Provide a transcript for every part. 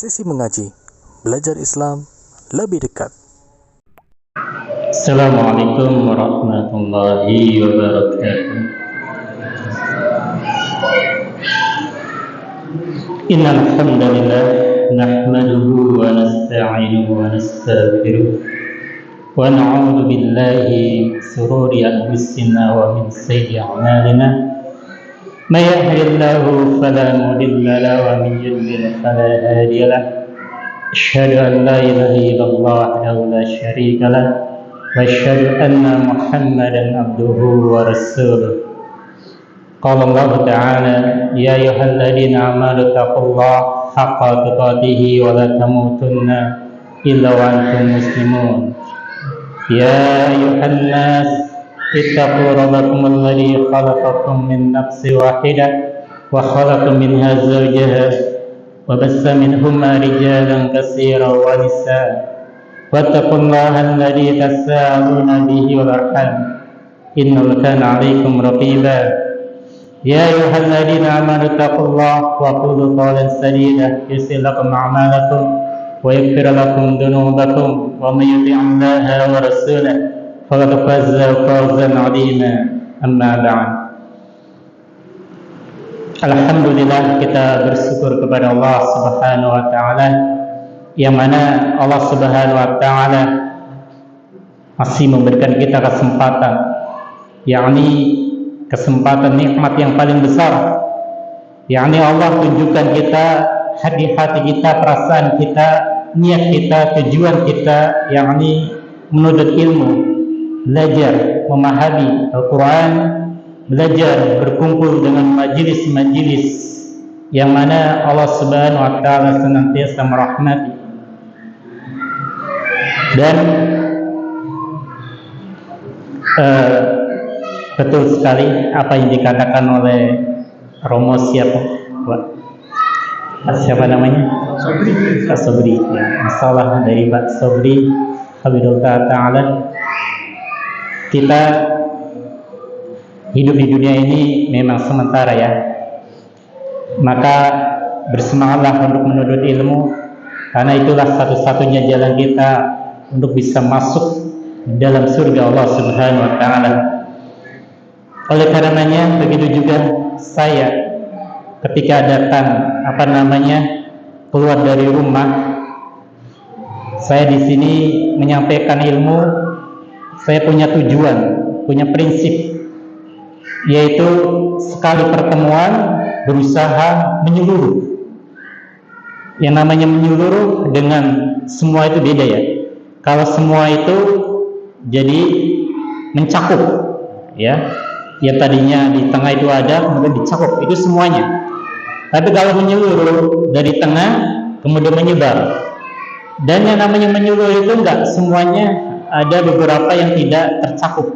Sesi mengaji, belajar Islam lebih dekat. Assalamualaikum warahmatullahi wabarakatuh. Innal hamdalillah nahmaduhu wa nasta'inuhu wa nastaghfiruh wa na'udzu billahi min shururi anfusina wa min sayyiati a'malina. May yahdihillahu fala mudilla lahu wa may yudlil fala hadiya lahu. Asyhadu an la ilaha illallah wahdahu la syarika lahu wa asyhadu anna Muhammadan abduhu wa rasuluh. Qala Allah Ta'ala, ya ayyuhalladzina amanu taqullaha haqqa tuqatih wa la tamutunna illa wa antum muslimun. Ya ayyuhan nas ittaqu rabbakum alladzi khalaqakum min nafsin wahidah wa khalaqa minha zawjaha wa bassa minhuma rijalan katsiran wa nisaa wattaqullaha alladzi tasaaluna bihi wal arham innahu kana 'alaikum raqiba. Ya ayyuhalladzina amanu taqullaha wa qulu qawlan sadida yuslih lakum a'malakum wa yaghfir lakum dhunubakum wa may yuti'illaha wa rasulahu faqad faza fawzan 'azima. Amma ba'd. Alhamdulillah, kita bersyukur kepada Allah Subhanahu wa taala, yang mana Allah Subhanahu wa taala masih memberikan kita kesempatan, yakni kesempatan nikmat yang paling besar, yakni Allah tunjukkan kita hati-hati kita, perasaan kita, niat kita, tujuan kita, yakni menuntut ilmu, belajar memahami Al-Quran, belajar berkumpul dengan majelis-majelis yang mana Allah Subhanahu wa taala senantiasa merahmati. Dan betul sekali apa yang dikatakan oleh Romo siapa namanya? Pak Sobri. Ya, masalah dari Pak Sobri Habibullah Ta'ala. Kita hidup di dunia ini memang sementara ya. Maka bersemangatlah untuk menuntut ilmu, karena itulah satu-satunya jalan kita untuk bisa masuk dalam surga Allah Subhanahu wa taala. Oleh karenanya begitu juga saya ketika datang keluar dari rumah, saya di sini menyampaikan ilmu. Saya punya tujuan, punya prinsip, yaitu sekali pertemuan berusaha menyeluruh. Yang namanya menyeluruh dengan semua itu beda ya. Kalau semua itu jadi mencakup ya. Ya tadinya di tengah itu ada, kemudian dicakup, itu semuanya. Tapi kalau menyeluruh dari tengah kemudian menyebar. Dan yang namanya menyeluruh itu enggak semuanya, ada beberapa yang tidak tercakup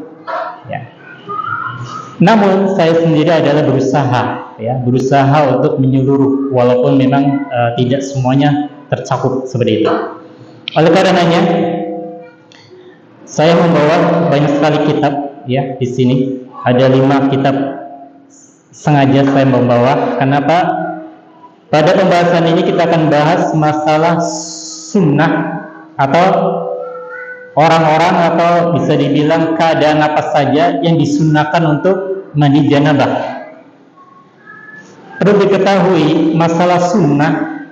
ya. Namun saya sendiri adalah berusaha untuk menyeluruh, walaupun memang tidak semuanya tercakup seperti itu. Oleh karenanya saya membawa banyak sekali kitab ya di sini. Ada 5 kitab sengaja saya membawa. Kenapa? Pada pembahasan ini kita akan bahas masalah sunnah atau orang-orang, atau bisa dibilang keadaan apa saja yang disunnahkan untuk mandi janabah. Perlu diketahui masalah sunnah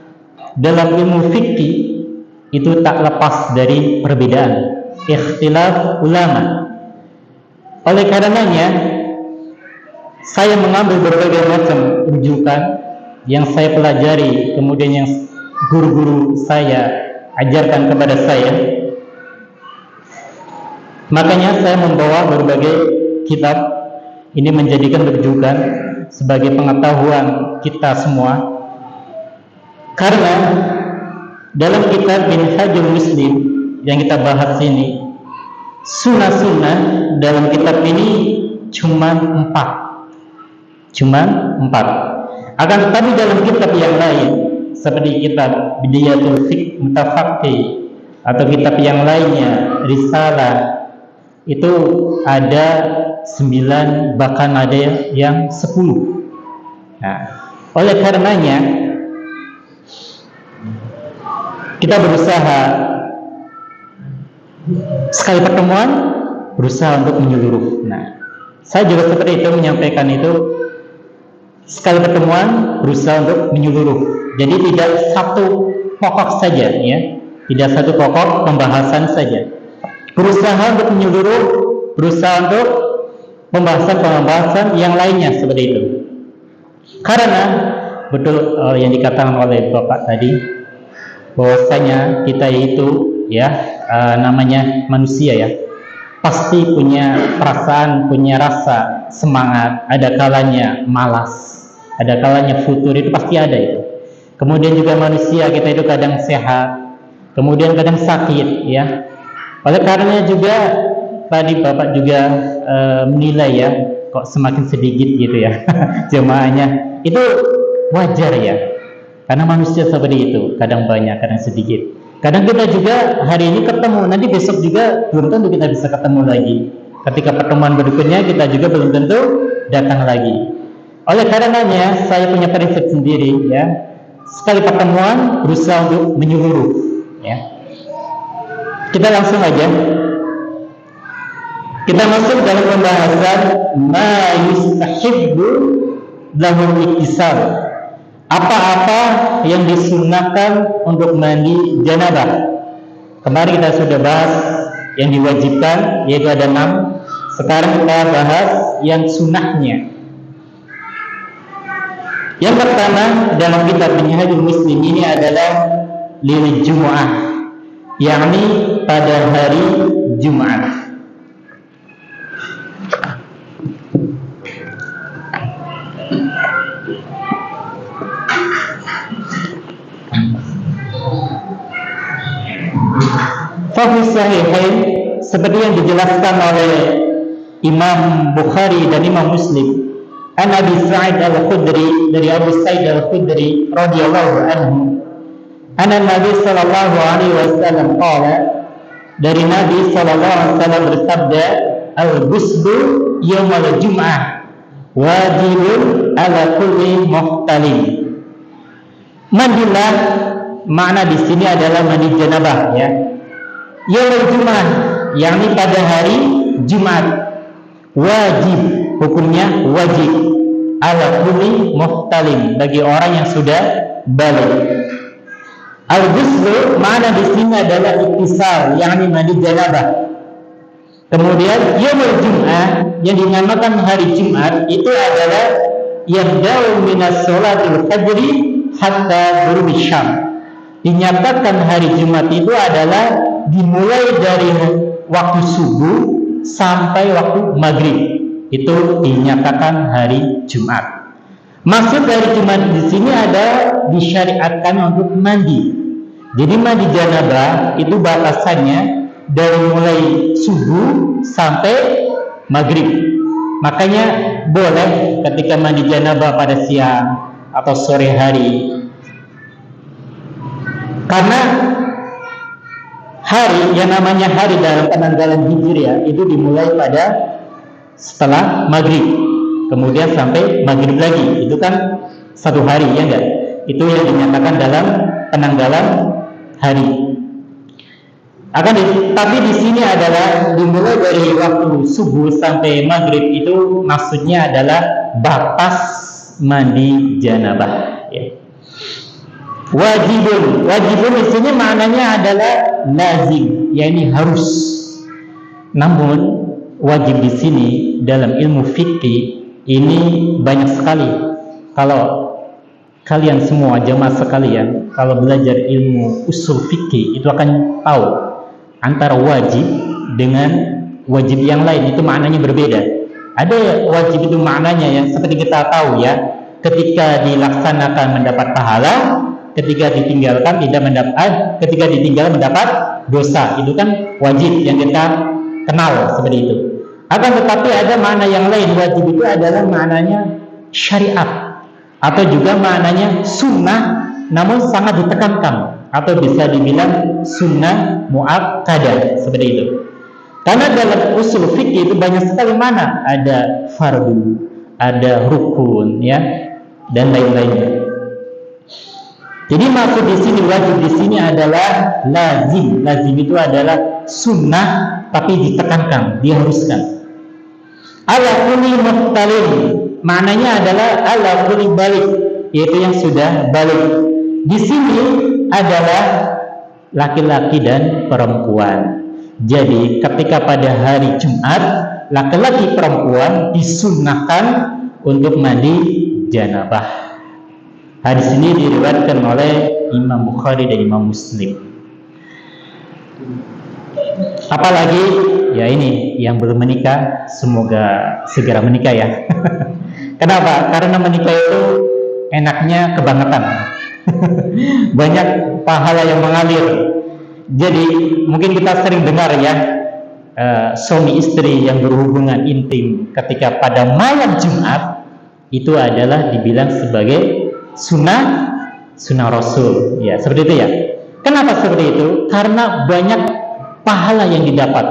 dalam ilmu fikih itu tak lepas dari perbedaan, ikhtilaf ulama. Oleh karenanya saya mengambil berbagai macam rujukan yang saya pelajari, kemudian yang guru-guru saya ajarkan kepada saya. Makanya saya membawa berbagai kitab ini menjadikan rujukan sebagai pengetahuan kita semua. Karena dalam kitab Minhajul Muslim yang kita bahas ini, sunnah-sunnah dalam kitab ini cuma 4. Akan tetapi dalam kitab yang lain seperti kitab Bidayatul Fiqh Mutafaqqih atau kitab yang lainnya, Risalah, itu ada 9, bahkan ada yang 10. Nah, oleh karenanya kita berusaha sekali pertemuan berusaha untuk menyeluruh. Nah, saya juga seperti itu menyampaikan itu, sekali pertemuan berusaha untuk menyeluruh. Jadi tidak satu pokok saja, ya, tidak satu pokok pembahasan saja. Berusaha untuk menyeluruh, berusaha untuk pembahasan yang lainnya seperti itu. Karena betul yang dikatakan oleh Bapak tadi, bahwasanya kita itu ya namanya manusia ya, pasti punya perasaan, punya rasa semangat, ada kalanya malas, ada kalanya futur, itu pasti ada itu. Kemudian juga manusia kita itu kadang sehat, kemudian kadang sakit ya. Oleh karena juga tadi Bapak juga menilai ya, kok semakin sedikit gitu ya jemaahnya, itu wajar ya, karena manusia seperti itu, kadang banyak, kadang sedikit. Kadang kita juga hari ini ketemu, nanti besok juga belum tentu kita bisa ketemu lagi. Ketika pertemuan berikutnya kita juga belum tentu datang lagi. Oleh karenanya saya punya prinsip sendiri ya, sekali pertemuan berusaha untuk menyeluruh ya. Kita langsung aja, kita masuk dalam pembahasan ma yustahibbu lahul iktisal, apa-apa yang disunnahkan untuk mandi janabah. Kemarin kita sudah bahas yang diwajibkan, yaitu ada 6. Sekarang kita bahas yang sunnahnya. Yang pertama dalam kitab Minhajul Muslim ini adalah lil Jumu'ah, yakni pada hari Jumat. Fahus Sahihain, seperti yang dijelaskan oleh Imam Bukhari dan Imam Muslim, an Abi Sa'id Al-Khudri, dari Abu Sa'id Al-Khudri radhiyallahu anhu, anna Nabi sallallahu alaihi wasallam qala, dari Nabi sallallahu alaihi wasallam bersabda, al-ghuslu yaumal jum'ah wajibun ala kulli muhtalim. Mandilah, makna di sini adalah mandi janabah ya. Yaumul jum'ah, yakni pada hari Jumat. Wajib, hukumnya wajib, ala kulli muhtalim, bagi orang yang sudah balik. Al-ghuslu makna di sini adalah iktisal, yakni mandi janabah. Kemudian yaumul jum'ah yang dinamakan hari Jumat itu adalah yabda'u minas sholatil fajri hatta ghurubi syam. Dinyatakan hari Jumat itu adalah dimulai dari waktu subuh sampai waktu maghrib, itu dinyatakan hari Jumat. Maksud dari Jumat di sini ada disyariatkan untuk mandi. Jadi mandi janabah itu batasannya dari mulai subuh sampai maghrib. Makanya boleh ketika mandi janabah pada siang atau sore hari, karena hari yang namanya hari dalam penanggalan Hijriah itu dimulai pada setelah maghrib, kemudian sampai maghrib lagi, itu kan satu hari ya enggak? Itu yang dinyatakan dalam penanggalan hari. Tapi di sini adalah dimulai dari waktu subuh sampai maghrib, itu maksudnya adalah batas mandi janabah ya. Wajibun di sini maknanya adalah lazim, yakni harus. Namun wajib di sini dalam ilmu fikih ini banyak sekali. Kalau kalian semua jemaah sekalian, kalau belajar ilmu usul fikih itu akan tahu antara wajib dengan wajib yang lain itu maknanya berbeda. Ada wajib itu maknanya yang seperti kita tahu ya, ketika dilaksanakan mendapat pahala, ketika ditinggalkan tidak mendapat, ketika ditinggal mendapat dosa, itu kan wajib yang kita kenal seperti itu. Akan tetapi ada makna yang lain, wajib itu adalah maknanya syariat atau juga maknanya sunnah, namun sangat ditekankan, atau bisa dibilang sunnah muakkadah seperti itu. Karena dalam usul fikih itu banyak sekali mana, ada fardu, ada rukun ya, dan lain-lainnya. Jadi maksud di sini wajib di sini adalah lazim. Lazim itu adalah sunnah tapi ditekankan, diharuskan. Ala kulli muhtalim, maknanya adalah ala kulli balik, yaitu yang sudah balik. Di sini adalah laki-laki dan perempuan. Jadi ketika pada hari Jumat, laki-laki perempuan disunnahkan untuk mandi janabah. Hadis ini diriwayatkan oleh Imam Bukhari dan Imam Muslim. Apalagi ya ini yang belum menikah, semoga segera menikah ya. Kenapa? Karena menikah itu enaknya kebangetan. Banyak pahala yang mengalir. Jadi mungkin kita sering dengar ya, suami istri yang berhubungan intim ketika pada malam Jumat itu adalah dibilang sebagai sunnah Rasul, ya seperti itu ya. Kenapa seperti itu? Karena banyak pahala yang didapat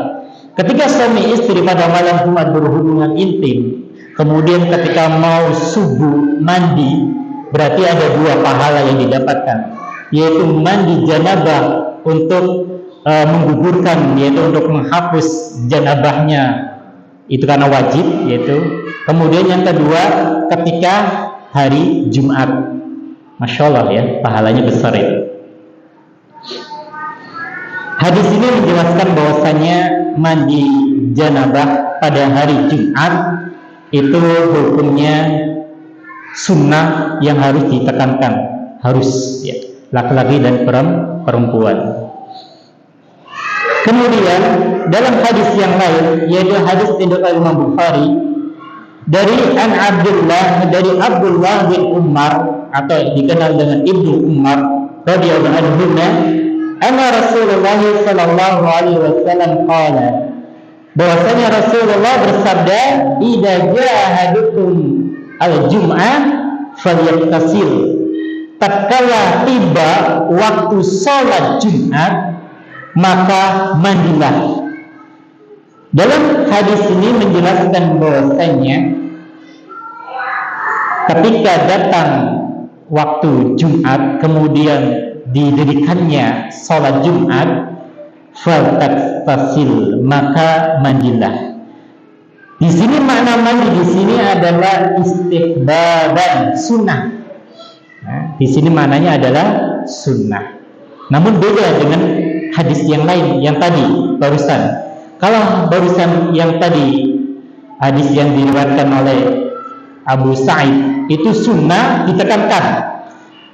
ketika suami istri pada malam Jumat berhubungan intim, kemudian ketika mau subuh mandi, berarti ada dua pahala yang didapatkan, yaitu mandi janabah untuk menggugurkan, yaitu untuk menghapus janabahnya, itu karena wajib, yaitu. Kemudian yang kedua ketika hari Jumat, Masya Allah ya, pahalanya besar itu. Hadis ini menjelaskan bahwasanya mandi janabah pada hari Jumat itu hukumnya sunnah yang harus ditekankan, harus ya, laki-laki dan perempuan. Kemudian dalam hadis yang lain, yaitu hadis riwayat Imam Bukhari dari Abdullah bin Umar atau dikenal dengan Ibnu Umar radhiyallahu anhu, anna Rasulullah sallallahu alaihi wasallam qala, bahwasanya Rasulullah bersabda, idza jaa ahadukum al-jum'ah falyaghtasil, tatkala tiba waktu salat Jumat maka mandilah. Dalam hadis ini menjelaskan bahwasanya ketika datang waktu Jumat kemudian didirikannya salat Jumat, faltaghtasil, maka mandilah. Di sini makna mandi di sini adalah istihbaban, sunnah. Nah, di sini maknanya adalah sunnah. Namun beda dengan hadis yang lain yang tadi barusan. Kalau barusan yang tadi hadis yang diriwayatkan oleh Abu Sa'id itu sunnah ditekankan.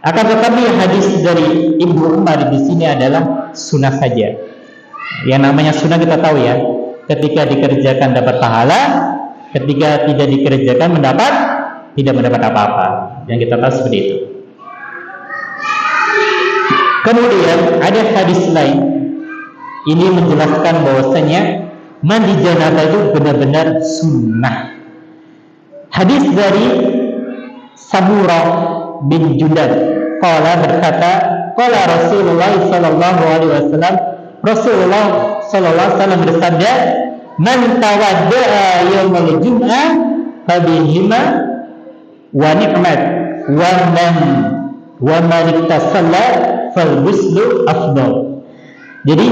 Akan tetapi hadis dari Ibnu Umar di sini adalah sunnah saja. Yang namanya sunnah kita tahu ya, ketika dikerjakan dapat pahala, ketika tidak dikerjakan tidak mendapat apa-apa. Yang kita tahu seperti itu. Kemudian ada hadis lain, ini menjelaskan bahwasanya mandi janabah itu benar-benar sunnah. Hadis dari Samurah bin Jundab, qala berkata, qala Rasulullah sallallahu alaihi wasallam, Rasulullah sallallahu alaihi wasallam bersabda, man tawadda'a yaumul jum'ah fabihima wa ni'mat wa man iktasalla fal ghuslu afdal. Jadi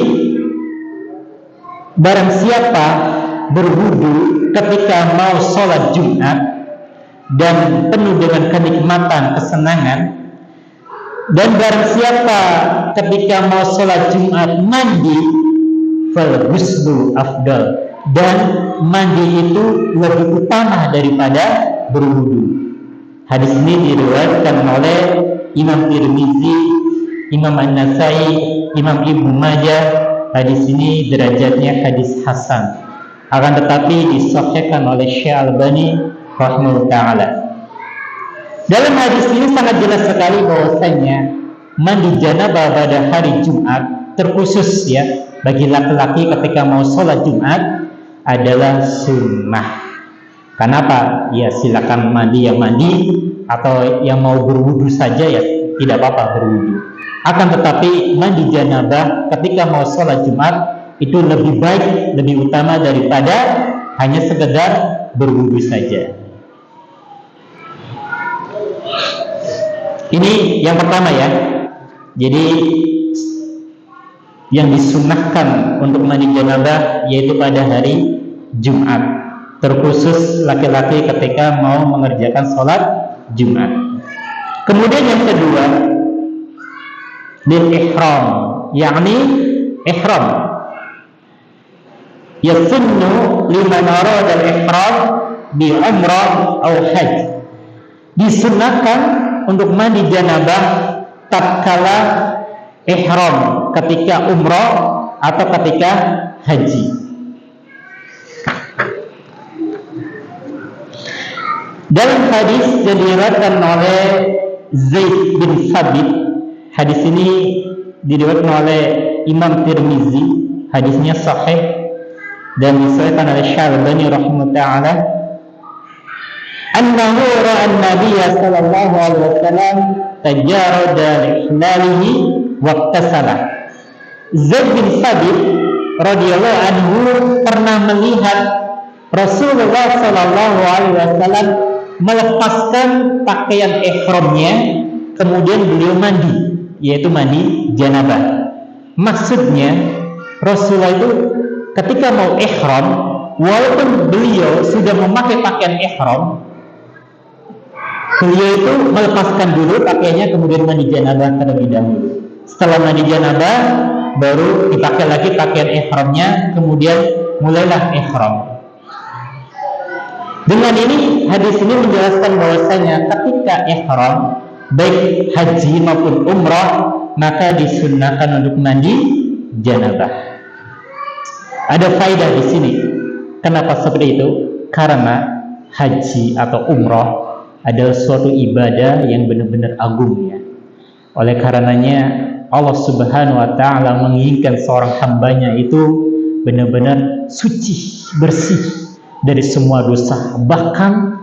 barang siapa berwudu ketika mau sholat Jumat dan penuh dengan kenikmatan, kesenangan, dan barang siapa ketika mau sholat Jumat mandi, fal ghuslu afdal, dan mandi itu lebih utama daripada berwudu. Hadis ini diriwayatkan oleh Imam Tirmizi, Imam An-Nasai, Imam Ibnu Majah. Hadis ini derajatnya hadis hasan, akan tetapi disahihkan oleh Syekh Albani rahimahullah taala. Dalam hadis ini sangat jelas sekali bahwasanya mandi janabah pada hari Jumat, terkhusus ya bagi laki-laki ketika mau sholat Jumat, adalah sunnah. Kenapa? Ya silakan mandi yang mandi, atau yang mau berwudu saja ya tidak apa-apa berwudu. Akan tetapi mandi janabah ketika mau sholat Jumat itu lebih baik, lebih utama daripada hanya sekedar berwudu saja. Ini yang pertama ya. Jadi yang disunnahkan untuk mandi janabah yaitu pada hari Jumat, terkhusus laki-laki ketika mau mengerjakan sholat Jumat. Kemudian yang kedua, lil ihram, yakni ihram. Yasunnu liman arada al-ihram bi umrah atau haji. Disunnahkan untuk mandi janabah tatkala ihram, ketika umrah atau ketika haji. Dalam hadis yang diriwayatkan oleh Zaid bin Sabit, hadis ini diriwayatkan oleh Imam Tirmizi, hadisnya sahih dan disahihkan oleh Syalbani rahimahullah taala, annahu ra'a an-nabiy sallallahu alaihi wasallam tajarrada lihlalihi waqtasala. Zaid bin Sabit radhiyallahu anhu pernah melihat Rasulullah sallallahu alaihi wasallam melepaskan pakaian ihramnya, kemudian beliau mandi, yaitu mandi janabah. Maksudnya Rasulullah itu ketika mau ihram, walaupun beliau sudah memakai pakaian ihram, beliau itu melepaskan dulu pakaiannya, kemudian mandi janabah terlebih dahulu. Setelah mandi janabah, baru dipakai lagi pakaian ihramnya, kemudian mulailah ihram. Dengan ini, hadis ini menjelaskan bahwasanya ketika ihram, baik haji maupun umrah, maka disunnahkan untuk mandi janabah. Ada faedah di sini. Kenapa seperti itu? Karena haji atau umrah adalah suatu ibadah yang benar-benar agung ya. Oleh karenanya Allah Subhanahu wa taala menginginkan seorang hambanya itu benar-benar suci, bersih dari semua dosa, bahkan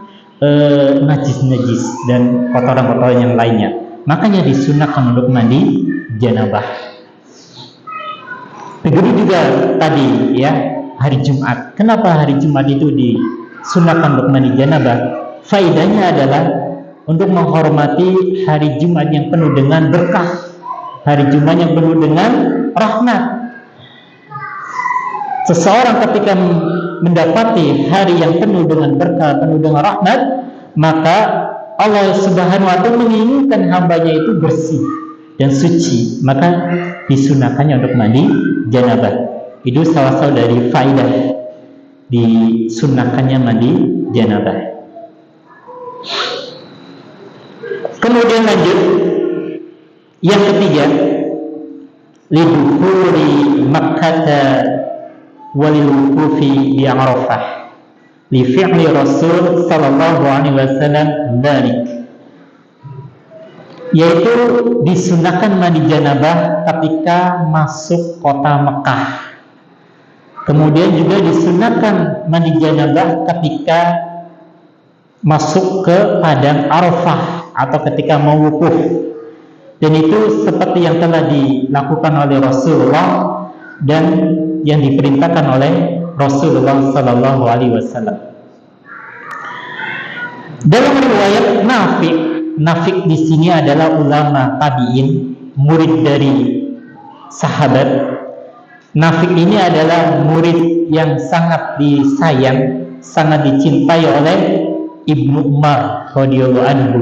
najis-najis dan kotoran-kotoran yang lainnya. Makanya disunahkan untuk mandi janabah. Begitu juga tadi ya, hari Jumat. Kenapa hari Jumat itu disunahkan untuk mandi janabah? Faedahnya adalah untuk menghormati hari Jumat yang penuh dengan berkah, hari Jumat yang penuh dengan rahmat. Seseorang ketika mendapati hari yang penuh dengan berkah, penuh dengan rahmat, maka Allah Subhanahu wa taala menginginkan hambanya itu bersih dan suci, maka disunahkannya untuk mandi janabah. Itu salah satu dari faedah disunahkannya mandi janabah. Kemudian lanjut, yang ketiga, lidukhuli Makkah walil wuqufi bi Arafah li fi'li Rasul sallallahu alaihi wasallam dzalik, yaitu disunahkan mandi janabah ketika masuk kota Mekah. Kemudian juga disunahkan mandi janabah ketika masuk ke padang Arafah atau ketika mau wukuf. Dan itu seperti yang telah dilakukan oleh Rasulullah dan yang diperintahkan oleh Rasulullah sallallahu alaihi wasallam. Dalam riwayat Nafi' di sini adalah ulama tabi'in, murid dari sahabat. Nafi' ini adalah murid yang sangat disayang, sangat dicintai oleh Ibnu Umar radhiyallahu anhu.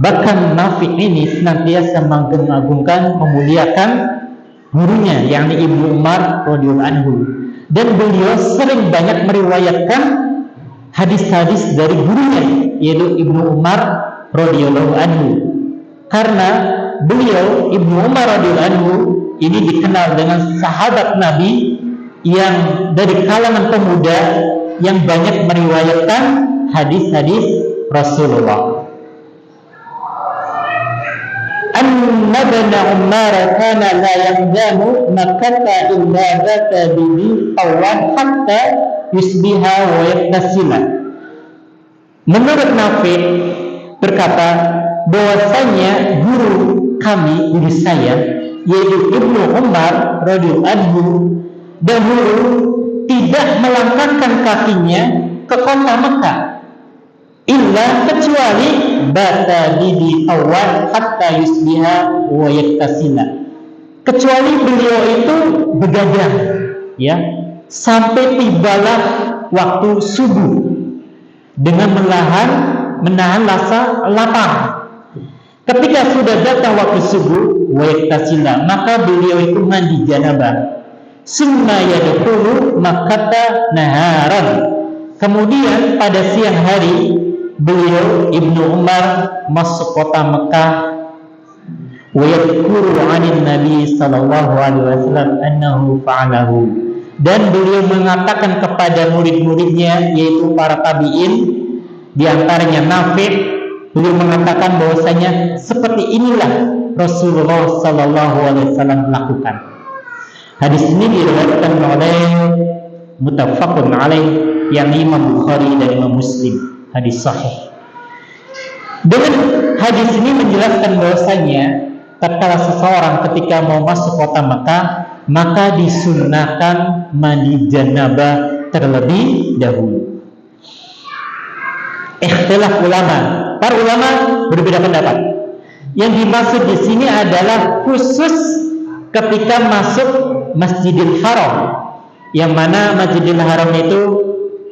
Bahkan Nafi' ini senantiasa mengagungkan, memuliakan gurunya, yakni Ibnu Umar radhiyallahu anhu. Dan beliau sering banyak meriwayatkan hadis-hadis dari gurunya, yaitu Ibnu Umar radhiyallahu anhu. Karena beliau Ibnu Umar radhiyallahu anhu ini dikenal dengan sahabat Nabi yang dari kalangan pemuda yang banyak meriwayatkan hadis-hadis Rasulullah. Anna ibna Umar kana la yaqdamu Makkah illa bata bihi awan hatta yusbiha wa yaktasila. Menurut Nafi' berkata bahwasanya guru kami, guru saya yaitu Ibnu Umar radhiyallahu anhu, dahulu tidak melangkahkan kakinya ke kota Mekah illa kecuali bata bibi awal hatta yusbiha wa yaktasila, kecuali beliau itu begadang ya sampai tibalah waktu subuh dengan menahan rasa lapar. Ketika sudah datang waktu subuh wa yaktasila, maka beliau itu mandi janabah. Summa yadkhulu Makkah naharan, kemudian pada siang hari beliau Ibnu Umar masuk kota Mekah. Wa yadhkuru 'anil Nabi sallallahu alaihi wasallam annahu fa'alahu, dan beliau mengatakan kepada murid-muridnya yaitu para tabi'in, di antaranya Nafi', beliau mengatakan bahwasanya seperti inilah Rasulullah sallallahu alaihi wasallam melakukan. Hadis ini diriwayatkan oleh muttafaqun alaih, yang Imam Bukhari dan Imam Muslim, hadis sahih. Dengan hadis ini menjelaskan bahwasanya tatkala seseorang ketika mau masuk kota Mekah, maka disunnahkan mandi janabah terlebih dahulu. Ikhtilaf ulama, para ulama berbeda pendapat. Yang dimaksud di sini adalah khusus ketika masuk Masjidil Haram, yang mana Masjidil Haram itu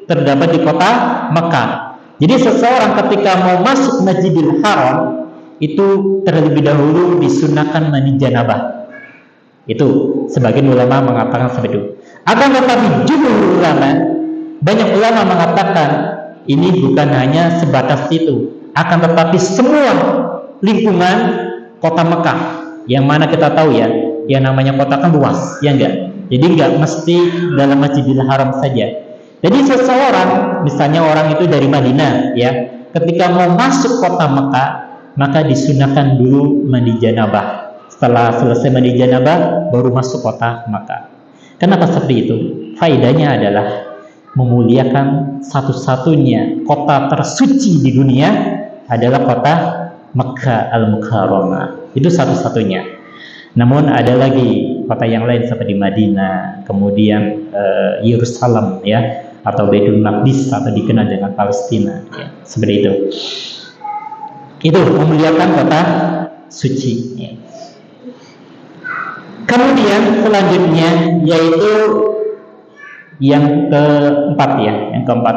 terdapat di kota Mekah. Jadi seseorang ketika mau masuk Masjidil Haram itu terlebih dahulu disunahkan mandi janabah. Itu sebagian ulama mengatakan seperti itu. Akan tetapi jumhur ulama, banyak ulama mengatakan ini bukan hanya sebatas itu, akan tetapi semua lingkungan kota Mekah, yang mana kita tahu ya, yang namanya kota kan luas, ya enggak? Jadi enggak mesti dalam Masjidil Haram saja. Jadi seseorang, misalnya orang itu dari Madinah ya, ketika mau masuk kota Mekah, maka disunahkan dulu mandi janabah. Setelah selesai mandi janabah, baru masuk kota Mekah. Kenapa seperti itu? Faedahnya adalah memuliakan satu-satunya kota tersuci di dunia adalah kota Makkah Al-Mukarramah. Itu satu-satunya. Namun ada lagi kota yang lain seperti Madinah, kemudian Yerusalem ya, atau Baitul Maqdis atau dikenal dengan Palestina ya, seperti itu. Itu memuliakan kota suci ya. Kemudian selanjutnya yaitu yang keempat ya, yang keempat,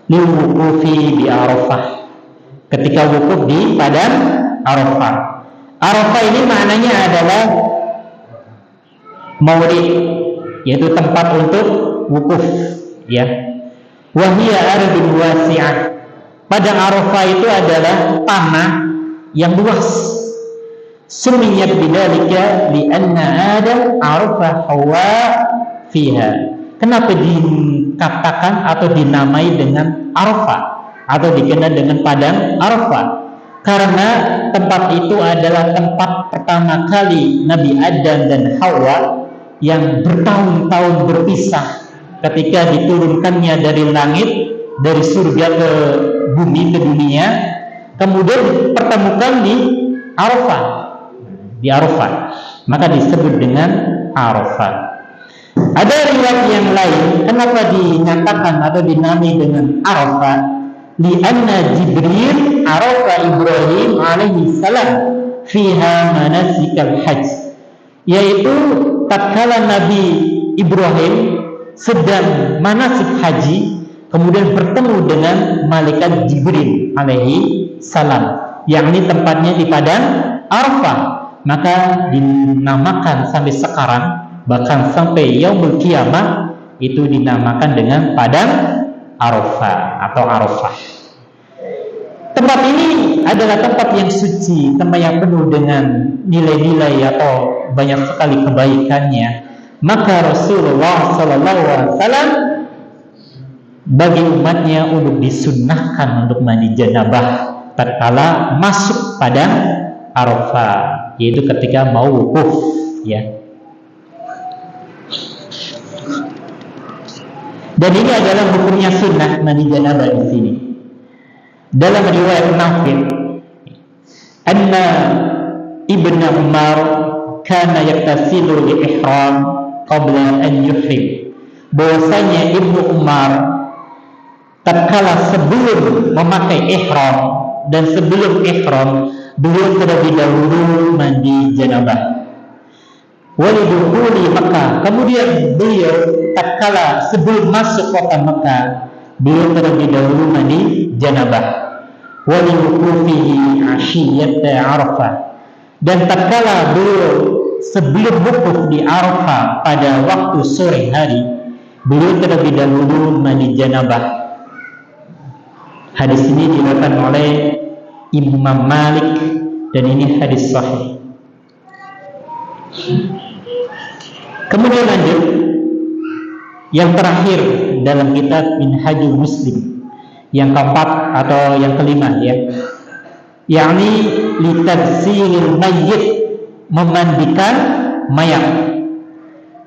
wuqufi bi Arafah, ketika wukuf di padang Arafah. Arafah ini maknanya adalah maurid, yaitu tempat untuk wukuf ya. Wa hiya ardun wasi'ah, padang Arafah itu adalah tanah yang luas. Sumiyat bidzalika li'anna Adam arafa Hawa fiha. Kenapa dikatakan atau dinamai dengan Arafah atau dikenal dengan padang Arafah? Karena tempat itu adalah tempat pertama kali Nabi Adam dan Hawa yang bertahun-tahun berpisah ketika diturunkannya dari langit, dari surga ke bumi, ke dunia, kemudian dipertemukan di Arafah, maka disebut dengan Arafah. Ada riwayat yang lain kenapa dinyatakan atau dinamai dengan Arafah? Lianna Jibril arafa Ibrahim alaihi salam fiha manasikal hajj, yaitu tatkala Nabi Ibrahim sedang manasik haji, kemudian bertemu dengan malaikat Jibril alaihi salam, yakni tempatnya di padang Arafah, maka dinamakan sampai sekarang, bahkan sampai yaumul kiamah itu dinamakan dengan padang Arafah atau Arafah. Tempat ini adalah tempat yang suci, tempat yang penuh dengan nilai-nilai atau banyak sekali kebaikannya. Maka Rasulullah SAW bagi umatnya untuk disunnahkan untuk mandi janabah tatkala masuk padang Arafah, yaitu ketika mau wukuf ya. Dan ini adalah hukumnya sunnah mandi janabah di sini. Dalam riwayat Nafi', anna Ibnu Umar kana yaktasilu li ihram qabla an yuhrim, bahwasanya Ibnu Umar tatkala sebelum memakai ihram dan sebelum ihram beliau terlebih dahulu mandi janabah. Walidukhuli Mekah, kemudian beliau tatkala sebelum masuk kota Mekah beliau terlebih dahulu mandi janabah. Waliwuqufihi 'ashiyyata Arafah, dan tatkala beliau sebelum wukuf di Arafah pada waktu sore hari beliau terlebih dahulu mandi janabah. Hadis ini diriwayatkan oleh Imam Malik dan ini hadis sahih. Kemudian lanjut yang terakhir dalam kitab Minhajul Muslim, yang keempat atau yang kelima ya, yakni litabsilil mayyit, memandikan mayat.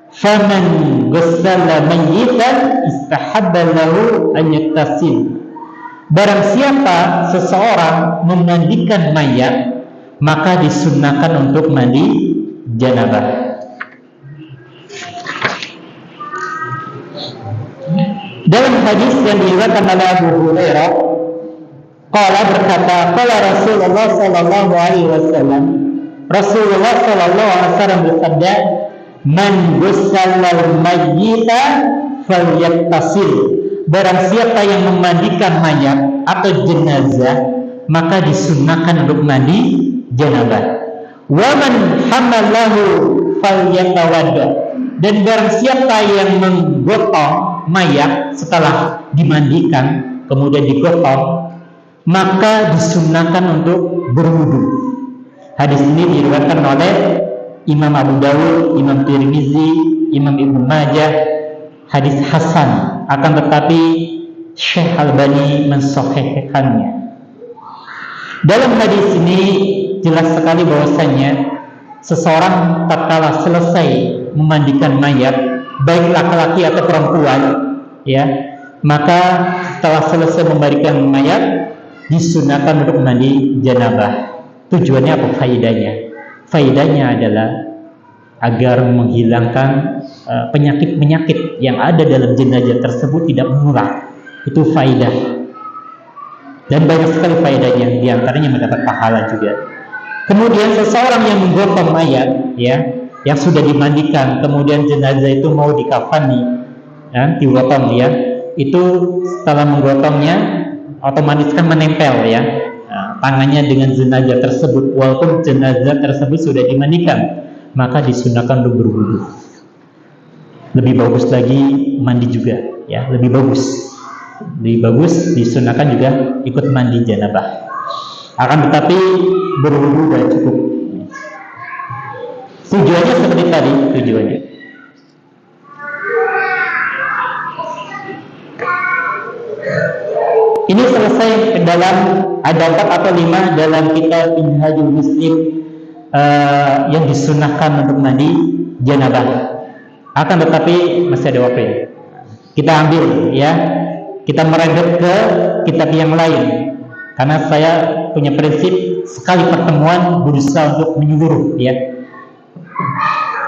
Faman ghassala mayyitan istahabba lahu an yattasil, barang siapa seseorang memandikan mayat maka disunnahkan untuk mandi janabah. Dalam hadis yang diriwayatkan oleh Abu Hurairah, qala berkata, qala Rasulullah sallallahu alaihi wasallam, Rasulullah sallallahu alaihi wasallam bersabda, man ghassala mayyita falyattasil, barang siapa yang memandikan mayat atau jenazah maka disunnahkan untuk mandi janabah. Wa man hamalahu falyatawadda, dan barang siapa yang menggotong mayat setelah dimandikan kemudian digotong maka disunnahkan untuk berwudu. Hadis ini diriwayatkan oleh Imam Abu Dawud, Imam Tirmizi, Imam Ibnu Majah. Hadis hasan, akan tetapi Syekh Albani mensahihkannya. Dalam hadis ini jelas sekali bahwasanya seseorang tatkala selesai memandikan mayat, baik laki-laki atau perempuan, ya, maka setelah selesai memandikan mayat disunahkan untuk mandi janabah. Tujuannya apa? Faidahnya adalah agar menghilangkan penyakit-penyakit yang ada dalam jenazah tersebut tidak mengular. Itu faidah. Dan banyak sekali faidahnya, di antaranya mendapat pahala juga. Kemudian seseorang yang menggotong mayat, ya, yang sudah dimandikan, kemudian jenazah itu mau dikafani, ya, digotong, ya, itu setelah menggotongnya otomatis kan menempel, ya, tangannya dengan jenazah tersebut, walaupun jenazah tersebut sudah dimandikan, maka disunahkan untuk berwudu. Lebih bagus lagi mandi juga, ya, lebih bagus disunahkan juga ikut mandi janabah. Akan tetapi berwudu sudah cukup. Tujuannya seperti tadi, tujuannya ini selesai dalam ada 4 atau 5 dalam kitab Minhajul Muslim yang disunahkan untuk mandi janabah. Akan tetapi masih ada waktu ya. Kita ambil, ya, kita merembet ke kitab yang lain. Karena saya punya prinsip sekali pertemuan berusaha untuk menyeluruh, ya.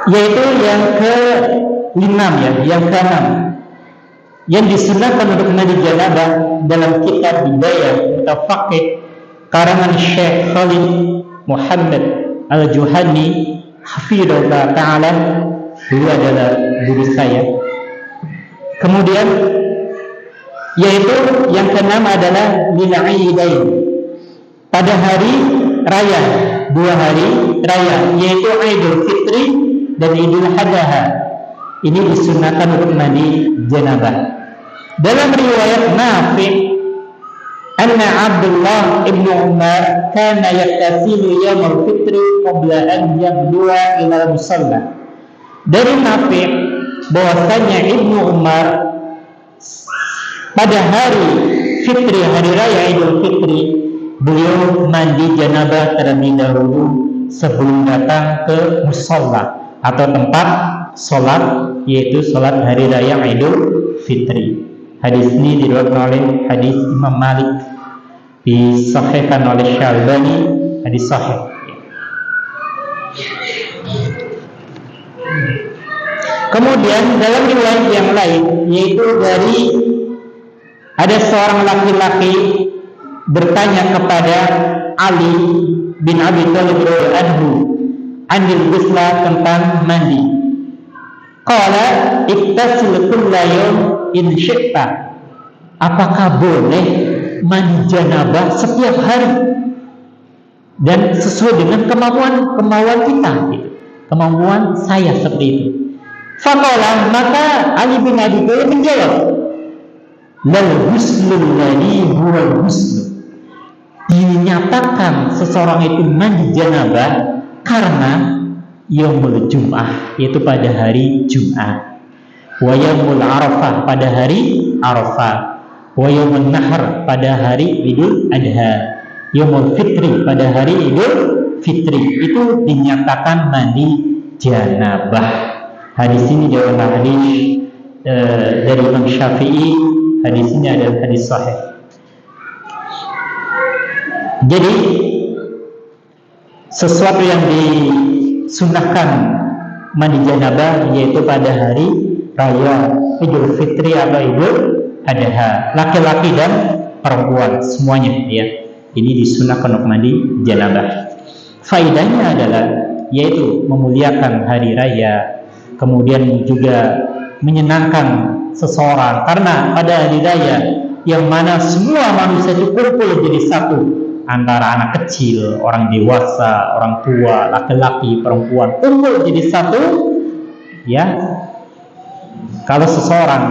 Yaitu yang ke-6, ya, yang ke-6 yang disunahkan untuk mandi janabah dalam kitab Bidayah Mutafaqih karangan Syekh Khalid Muhammad Al-Juhani hafizahullah ta'ala, beliau adalah guru saya. Kemudian yaitu yang ke-6 adalah lil'idain, pada hari raya, 2 hari raya, yaitu Idul Fitri dan Idul Adha. Ini disunahkan untuk mandi janabah. Dalam riwayat Nafi' anna Abdullah ibn Umar kana yaktasilu yaumul fitri qabla an yabdu'a ila musalla. Dari Nafi' bahwasanya Ibnu Umar pada hari fitri, hari raya Idul Fitri, beliau mandi janabah terlebih dahulu sebelum datang ke musalla atau tempat sholat, yaitu sholat hari raya Idul Fitri. Hadis ini diriwayatkan oleh hadis Imam Malik, disahihkan oleh Syalbani, hadis sahih. Kemudian dalam riwayat yang lain, yaitu dari Ada seorang laki-laki bertanya kepada Ali bin Abi Thalib radhiyallahu anhu anil ghusla, tentang mandi. Qala iktasil kulla yawm in syi'ta. Apakah boleh mandi janabah setiap hari dan sesuai dengan kemauan kita gitu. Kemauan saya seperti itu. Faqala, maka Ali bin Abi Thalib menjawab, lal ghuslul ladhi huwa ghusl. Dinyatakan seseorang itu mandi janabah karena yaumul jum'ah, yaitu pada hari Jumat, wa yaumul arafah, pada hari Arafah, wa yaumun nahr, pada hari Idul Adha, yaumul fitri, pada hari Idul Fitri. Itu dinyatakan mandi janabah. Hadis ini adalah hadis dari Imam Syafi'i. Hadis ini adalah hadis sahih. Jadi sesuatu yang disunahkan mandi janabah yaitu pada hari raya Idul Fitri atau Idul Adha, laki-laki dan perempuan semuanya ya. Ini disunahkan untuk mandi janabah. Faedahnya adalah yaitu memuliakan hari raya, kemudian juga menyenangkan seseorang, karena pada hari raya yang mana semua manusia itu kumpul jadi satu, antara anak kecil, orang dewasa, orang tua, laki-laki, perempuan, kumpul jadi satu ya. Kalau seseorang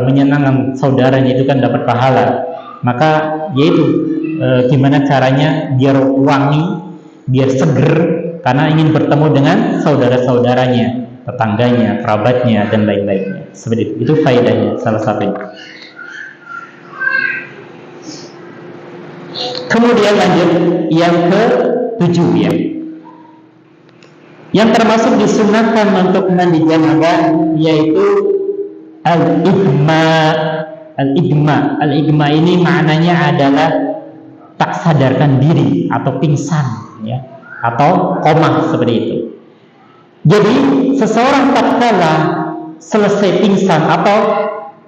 menyenangkan saudaranya itu kan dapat pahala, maka yaitu gimana caranya biar wangi, biar seger, karena ingin bertemu dengan saudara-saudaranya, tetangganya, kerabatnya, dan lain-lainnya. Seperti itu faedahnya salah satunya. Kemudian lanjut yang ke-7 ya. Yang termasuk disunahkan untuk mandi janabah yaitu al-igma. Al-igma ini maknanya adalah tak sadarkan diri atau pingsan ya, atau koma, seperti itu. Jadi seseorang tatkala selesai pingsan atau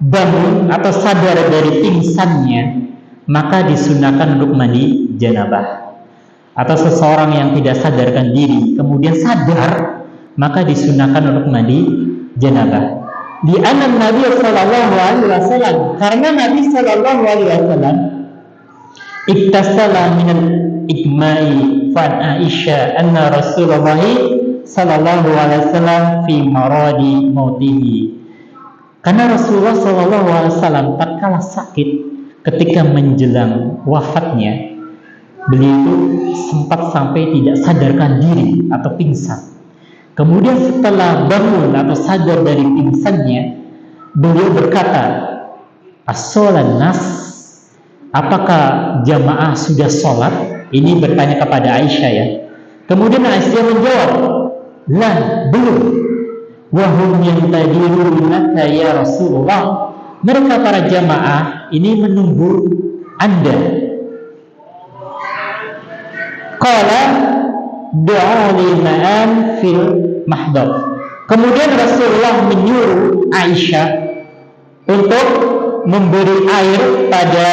bangun atau sadar dari pingsannya, maka disunahkan untuk mandi janabah. Atau seseorang yang tidak sadarkan diri kemudian sadar, maka disunahkan untuk mandi janabah. Di anna Nabi sallallahu alaihi wasallam, karena Nabi sallallahu alaihi wasallam iktasala min al-igma'i fa Aisyah anna Rasulullah sallallahu alaihi wasallam fi maradi mautihi. Karena Rasulullah sallallahu alaihi wasallam tatkala sakit, ketika menjelang wafatnya, beliau itu sempat sampai tidak sadarkan diri atau pingsan. Kemudian setelah bangun atau sadar dari pingsannya, beliau berkata, as-sholan nas, apakah jamaah sudah sholat? Ini bertanya kepada Aisyah ya. Kemudian Aisyah menjawab, la, belum. Wahum yantadirunaka ya Rasulullah, mereka para jamaah ini menunggu Anda. Qala du'ali ma'an fil mahdab. Kemudian Rasulullah menyuruh Aisyah untuk memberi air pada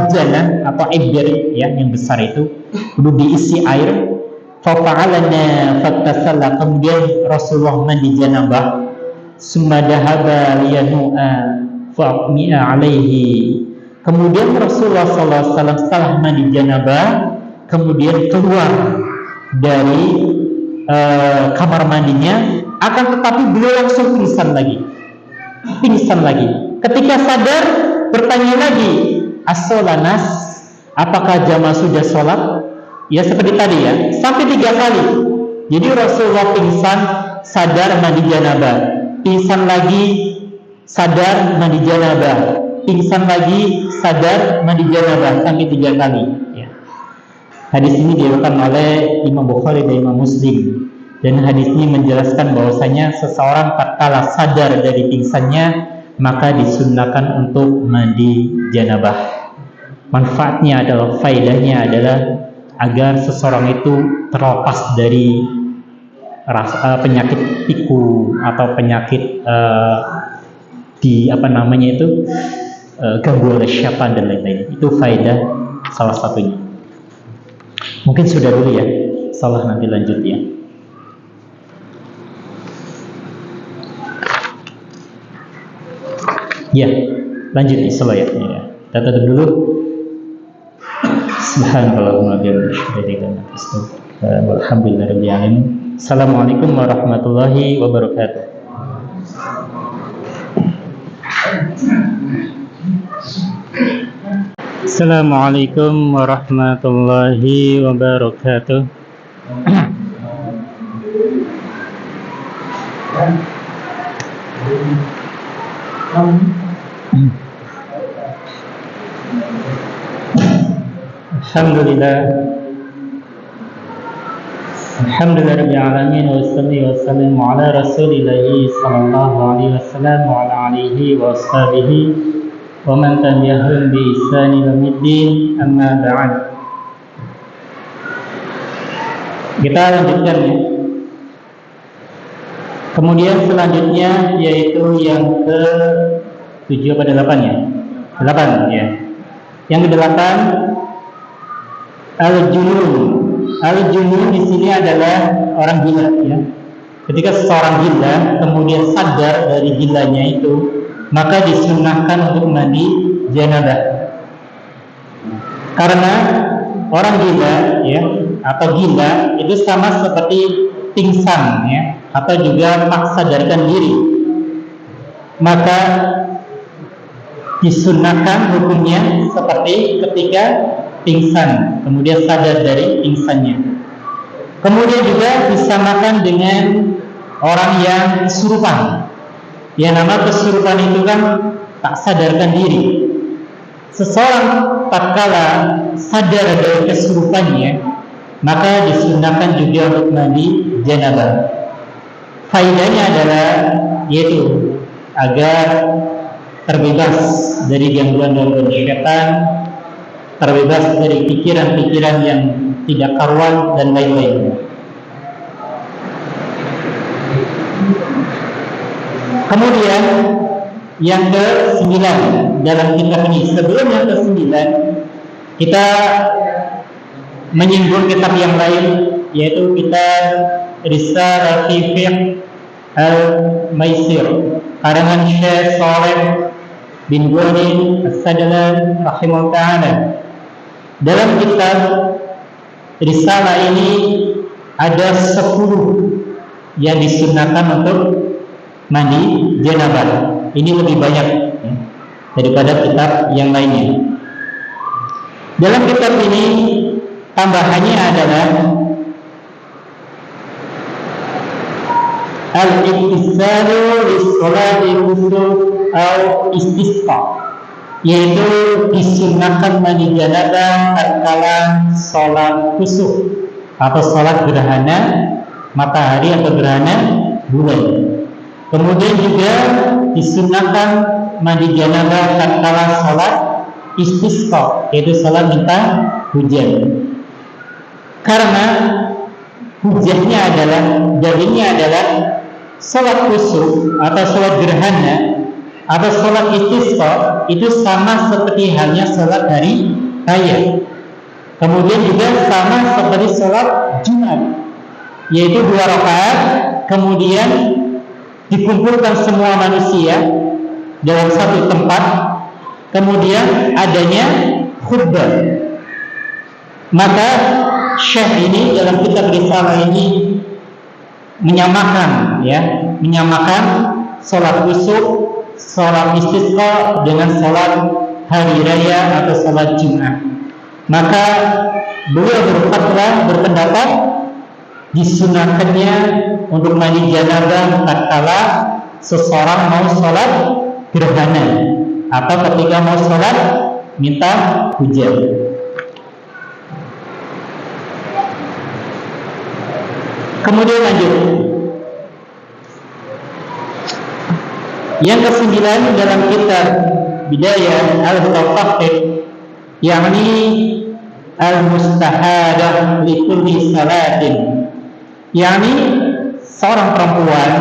bejana atau ember ya, yang besar itu, untuk diisi air. Fa'alana fattasalla, kemudian Rasulullah mandi janabah. Summa dhahaba liyanu'a fa'mi'a alaihi. Kemudian Rasulullah SAW setelah mandi janabah, kemudian keluar dari kamar mandinya, akan tetapi beliau langsung pingsan lagi. Ketika sadar, bertanya lagi, as-sholanas, apakah jamaah sudah sholat? Ya seperti tadi ya, sampai 3 kali. Jadi Rasulullah pingsan, sadar, mandi janabah, pingsan lagi, sadar, mandi janabah, pingsan lagi, sadar, mandi janabah, sampai 3 kali ya. Hadis ini diriwayatkan oleh Imam Bukhari dan Imam Muslim, dan hadis ini menjelaskan bahwasanya seseorang tatkala sadar dari pingsannya, maka disunahkan untuk mandi janabah. Manfaatnya adalah, faedahnya adalah agar seseorang itu terlepas dari penyakit piku atau penyakit ganggu oleh syaitan dan lain-lain. Itu faedah salah satunya. Mungkin sudah dulu ya, salah nanti lanjut ya. Ya, lanjut insyaallah ya. Kita tutup dulu. Subhanallahumma bihamdihi walhamdulillahirabbil alamin. Assalamualaikum warahmatullahi wabarakatuh. Assalamualaikum warahmatullahi wabarakatuh. Alhamdulillahirabbil alamin wa sallallahu ala rasulillah sallallahu alaihi wasallam wa ala alihi wa ashabihi wa man tabi'ahum bi ihsan ila yaumiddin, amma ba'd. Kita lanjutkan ya. Kemudian selanjutnya yaitu yang ke-7 pada 8 ya. 8 ya. Yang ke-8 al-junun. Al-junun di sini adalah orang gila ya. Ketika seseorang gila kemudian sadar dari gilanya itu, maka disunahkan untuk mandi janabah. Karena orang gila ya atau gila itu sama seperti pingsan ya, atau juga tak sadarkan diri. Maka disunahkan hukumnya seperti ketika pingsan kemudian sadar dari pingsannya. Kemudian juga disamakan dengan orang yang kesurupan. Ya, nama kesurupan itu kan tak sadarkan diri. Seseorang tatkala sadar dari kesurupannya, maka disunahkan juga untuk mandi janabah. Faedahnya adalah yaitu agar terbebas dari gangguan-gangguan syaitan, terbebas dari pikiran-pikiran yang tidak karuan dan lain-lain. Kemudian yang ke-9 dalam kitab ini, sebelum yang ke-9 kita menyinggung kitab yang lain, yaitu kitab Risalah Fiqh Al-Maisir karangan Syekh Shalih bin Ghani As-Sadlan rahimahullah ta'ala. Dalam kitab Risalah ini ada 10 yang disunahkan untuk mandi janabah. Ini lebih banyak ya, daripada kitab yang lainnya. Dalam kitab ini tambahannya adalah al-iktisalu lis-sholati khusuf atau istisqa, yaitu disunahkan mandi janabah tatkala sholat khusuf atau sholat gerhana matahari atau gerhana bulan. Kemudian juga disunahkan mandi janabah tatkala sholat istisqa, yaitu sholat minta hujan. Karena hujahnya adalah, dalilnya adalah sholat khusuf atau sholat gerhana atau sholat istisqa itu sama seperti halnya sholat hari raya. Kemudian juga sama seperti sholat Jumat, yaitu 2 rakaat, kemudian dikumpulkan semua manusia dalam satu tempat, kemudian adanya khutbah. Maka Syekh ini dalam kitab Risalah ini menyamakan sholat khusuf, sholat istisqa dengan sholat hari raya atau sholat Jumat. Maka beliau berpendapat disunahkannya untuk mandi janabah tatkala seseorang mau sholat gerhana atau ketika mau sholat minta hujan. Kemudian lanjut. Yang ke-9 dalam kitab Bidayah Al-Mutafaqqih, yakni al-mustahadah li kulli salatin, yakni seorang perempuan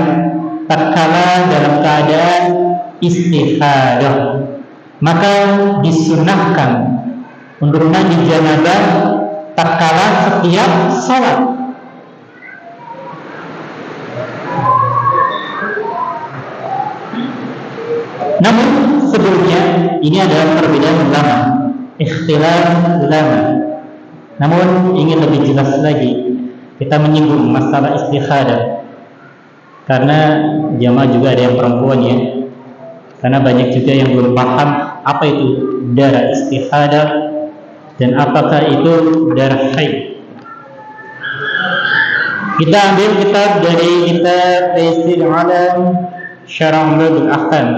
tatkala dalam keadaan istihadah, maka disunahkan untuk mandi janabah tatkala setiap salat. Namun sebelumnya ini adalah perbedaan ulama, ikhtilaf ulama. Namun ingin lebih jelas lagi, kita menyinggung masalah istikhadah, karena jamaah juga ada yang perempuan ya. Karena banyak juga yang belum paham apa itu darah istikhadah dan apakah itu darah haid. Kita ambil kitab dari kitab Taysir Alam Syarah Umdatul Ahkam.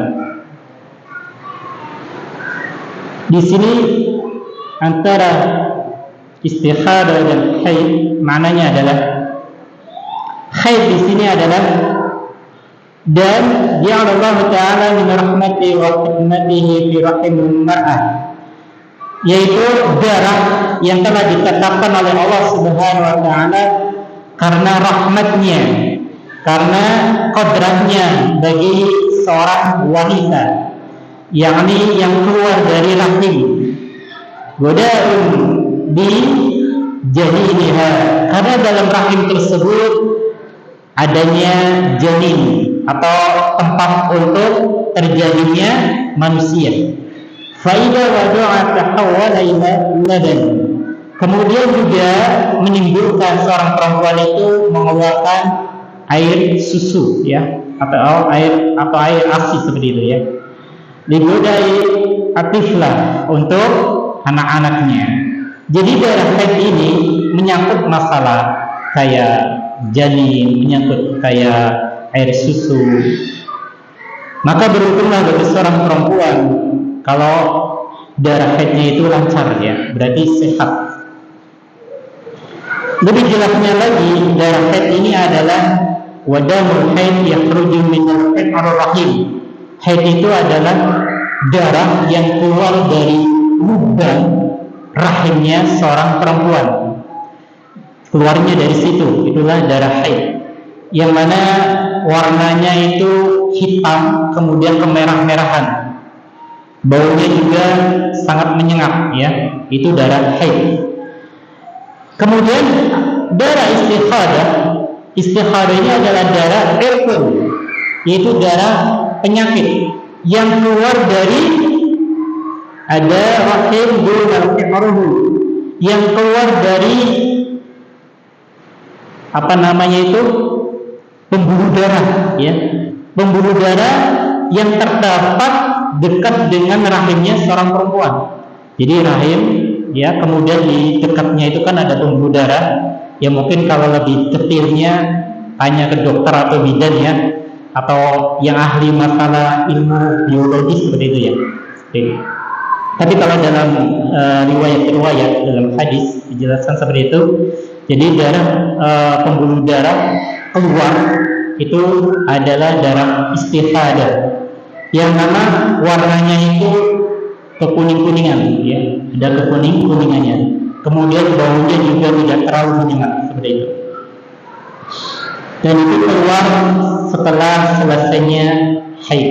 Di sini antara istikhadah dan haid maknanya adalah, haid di sini adalah, dan ja'ala Allah Ta'ala min rahmatihi wa hikmatihi fi rahimil mar'ah, yaitu darah yang telah ditetapkan oleh Allah Subhanahu wa Ta'ala karena rahmatnya, karena kodratnya bagi seorang wanita, yakni yang keluar dari rahim, goda'un di janiniha, karena dalam rahim tersebut adanya janin atau tempat untuk terjadinya manusia. Faida wada'a tahawwala ila ladan, kemudian juga menimbulkan seorang perempuan itu mengeluarkan air susu ya, atau air ASI seperti itu ya. Digodai atiflah untuk anak-anaknya. Jadi darah haid ini menyangkut masalah kayak janin, menyangkut kayak air susu. Maka beruntunglah bagi seorang perempuan kalau darah haidnya itu lancar ya, berarti sehat. Lebih jelasnya lagi, darah haid ini adalah wadamul haid yakhruju minal rahim. Haid itu adalah darah yang keluar dari lubang rahimnya seorang perempuan. Keluarnya dari situ, itulah darah haid. Yang mana warnanya itu hitam, kemudian kemerah-merahan. Baunya juga sangat menyengat ya, itu darah haid. Kemudian darah istikhadah, istikhadah ini adalah darah irqun, yaitu darah penyakit yang keluar dari ada rahim dunal qimruhu, yang keluar dari apa namanya itu, pembuluh darah ya, pembuluh darah yang terdapat dekat dengan rahimnya seorang perempuan. Jadi rahim ya, kemudian di dekatnya itu kan ada pembuluh darah. Ya mungkin kalau lebih detailnya tanya ke dokter atau bidan ya, atau yang ahli masalah ilmu biologis seperti itu ya. Oke. Tapi kalau dalam riwayat-riwayat dalam hadis dijelaskan seperti itu. Jadi darah pembuluh darah keluar itu adalah darah istikhadah, yang mana warnanya itu kekuning-kuningan ya, ada kekuning-kuningannya. Kemudian baunya juga tidak terlalu menyengat seperti itu. Dan itu keluar setelah selesainya haid.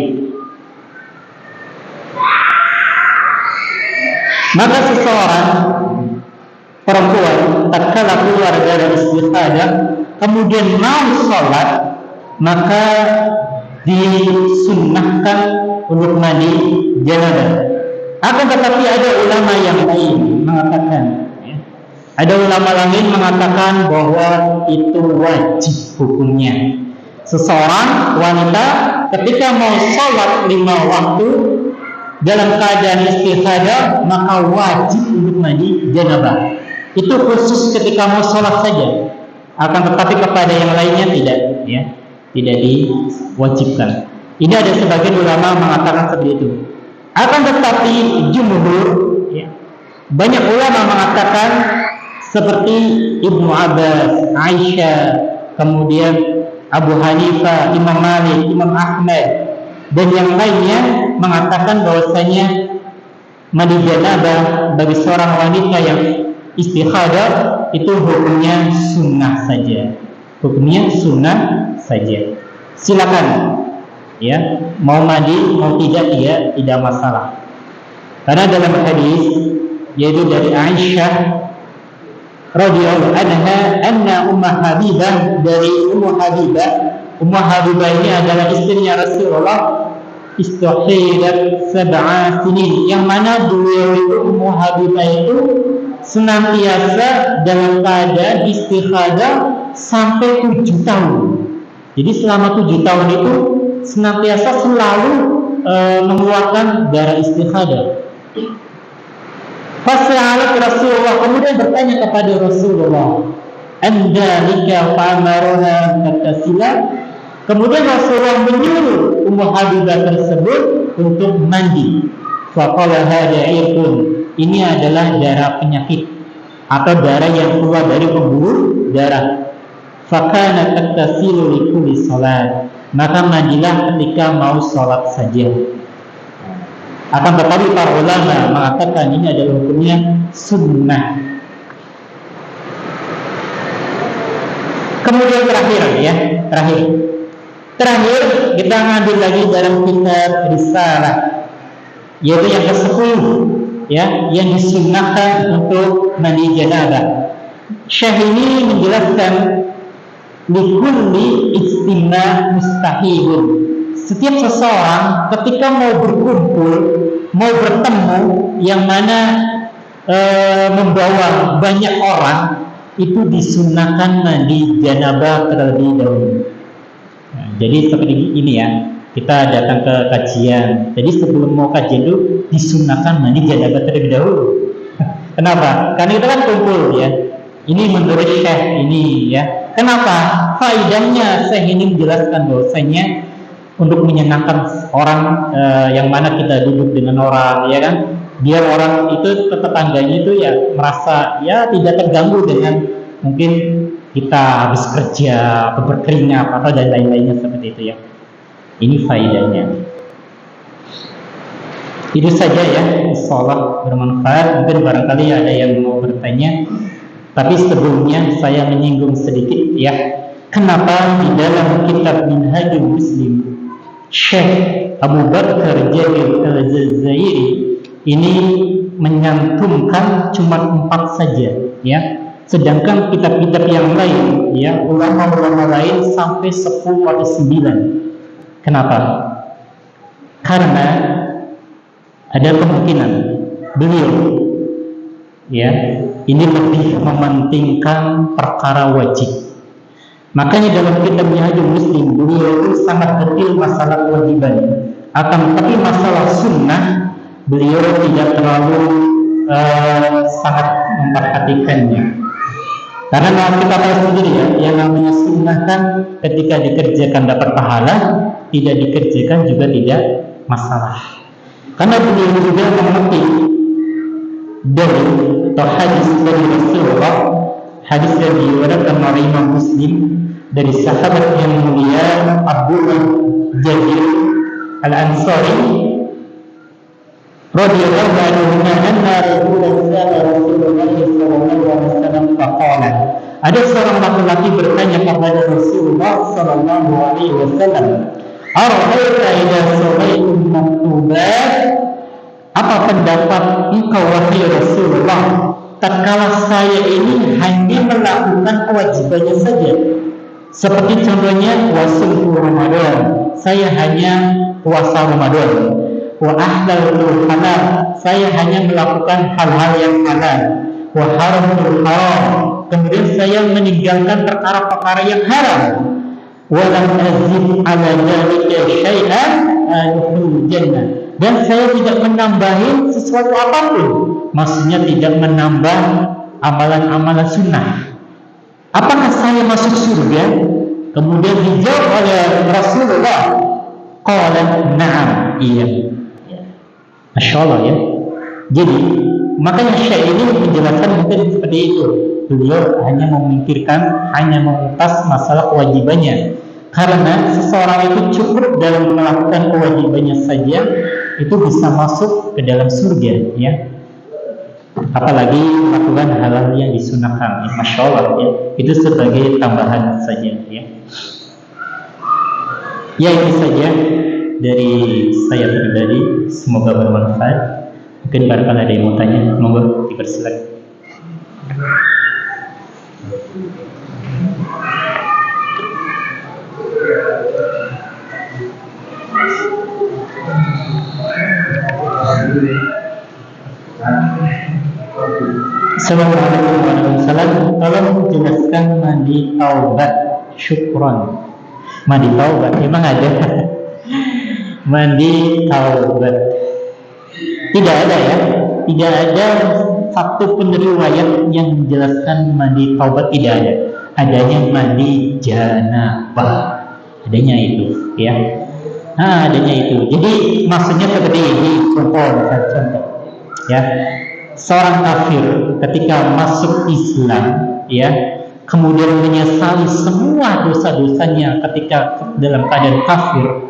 Maka seseorang perempuan tatkala keluar dari istikhadah kemudian mau sholat, maka disunnahkan untuk mandi janabah. Akan tetapi ada ulama yang lain mengatakan ya, ada ulama lain mengatakan bahwa itu wajib hukumnya. Seseorang wanita ketika mau sholat 5 waktu dalam keadaan istikhadah, maka wajib untuk mandi janabah. Itu khusus ketika mau sholat saja. Akan tetapi kepada yang lainnya tidak ya, tidak diwajibkan. Ini ada sebagian ulama mengatakan seperti itu. Akan tetapi jumhur ya, banyak ulama mengatakan seperti Ibnu Abbas, Aisyah, kemudian Abu Hanifah, Imam Malik, Imam Ahmad, dan yang lainnya mengatakan bahwasanya mandi janabah bagi seorang wanita yang istikhadah itu hukumnya sunnah saja. Hukumnya sunnah saja. Silakan ya, mau mandi mau tidak masalah. Karena dalam hadis yaitu dari Aisyah radhiyallahu anha, anna Ummah Habibah, dari Ummu Habibah. Ummu Habibah ini adalah istrinya Rasulullah, istuhidat sab'a sinin, yang mana beliau itu, Ummu Habibah itu senantiasa dalam keadaan istikhadah sampai 7 tahun. Jadi selama 7 tahun itu senantiasa selalu mengeluarkan darah istikhadah. Fas'alat Rasulullah, kemudian bertanya kepada Rasulullah, andalika fa'amaruha tatasila. Kemudian Rasulullah menyuruh Ummu Habibah tersebut untuk mandi. Faqala hada irqun, ini adalah darah penyakit atau darah yang keluar dari pembuluh darah. Fakana tattasilu li kulli salat, maka mandilah ketika mau salat saja. Akan tetapi para ulama mengatakan ini adalah hukumnya sunnah. Kemudian terakhir kita ngambil lagi dalam kitab Risalah, yaitu yang ke-10, ya, yang disunnahkan untuk mandi janabah. Syekh ini menjelaskan likulli istimna mustahilun. Setiap seseorang ketika mau berkumpul, mau bertemu, yang mana membawa banyak orang, itu disunahkan mandi janabah terlebih dahulu. Nah, jadi seperti ini ya, kita datang ke kajian. Jadi sebelum mau kajian itu disunahkan mandi janabah terlebih dahulu. Kenapa? Karena kita kan kumpul ya. Ini menurut Syekh ini ya. Kenapa? Faedahnya Syekh ini menjelaskan bahwasanya untuk menyenangkan orang yang mana kita duduk dengan orang, ya kan, biar orang itu tetangganya itu ya merasa ya tidak terganggu dengan mungkin kita habis kerja atau berkeringat atau dan lain-lainnya seperti itu ya. Ini faedahnya. Itu saja ya, insyaallah bermanfaat. Mungkin barangkali ada yang mau bertanya, tapi sebelumnya saya menyinggung sedikit ya, kenapa di dalam kitab Minhajul Muslim Syekh Abu Bakar Jalil Al-Jazairi ini menyantumkan cuma 4 saja ya, sedangkan kitab-kitab yang lain ya, ulama-ulama lain sampai 10 atau 9. Kenapa? Karena ada kemungkinan beliau ya ini lebih mementingkan perkara wajib. Makanya dalam kitab Minhajul Muslim beliau itu sangat detail masalah kewajiban. Akan tetapi masalah sunnah beliau tidak terlalu sangat memperhatikannya. Karena kita tahu sendiri ya, yang namanya sunnah kan ketika dikerjakan dapat pahala, tidak dikerjakan juga tidak masalah. Karena beliau juga mengerti dari atau hadis dari Rasulullah, hadis yang diriwayatkan oleh Imam Muslim dari sahabat yang mulia Abdullah Jabir Al-Ansari radhiyallahu anhu, anna Rasulullah sallallahu alaihi wasallam faqala, ada seorang laki-laki bertanya kepada Rasulullah sallallahu alaihi wasallam, ara'aita idza shallaitum maktubat, apa pendapat engkau wahai Rasulullah tatkala saya ini hanya melakukan kewajibannya saja, seperti contohnya puasa Ramadan, saya hanya puasa Ramadan, wa ahlalul halal, saya hanya melakukan hal-hal yang halal, wa haramul haram, kemudian saya meninggalkan perkara-perkara yang haram, wa lam azid ala dzalika syai'an adkhulul jannah, dan saya tidak menambahin sesuatu apapun, maksudnya tidak menambah amalan-amalan sunnah, apakah saya masuk surga? Kemudian dijawab oleh Rasulullah, qala na'am, iya. Masya Allah ya. Jadi makanya Syekh ini menjelaskan mungkin seperti itu. Beliau hanya memikirkan, hanya mengupas masalah kewajibannya. Karena seseorang itu cukup dalam melakukan kewajibannya saja itu bisa masuk ke dalam surga ya. Apalagi melakukan hal-hal yang disunahkan, Masya Allah ya. Itu sebagai tambahan saja ya. Ya, ini saja dari saya pribadi, semoga bermanfaat. Mungkin barangkali ada yang mau tanya, monggo dipersilakan. Assalamualaikum warahmatullahi wabarakatuh. Tolong jelaskan mandi taubat syukron. Mandi taubat memang ada. Mandi taubat tidak ada ya. Tidak ada satu pun riwayat yang menjelaskan mandi taubat, tidak ada. Adanya mandi janabah. Adanya itu ya. Nah, adanya itu. Jadi maksudnya seperti ini, contoh ya. Seorang kafir ketika masuk Islam ya, kemudian menyesali semua dosa-dosanya ketika dalam keadaan kafir,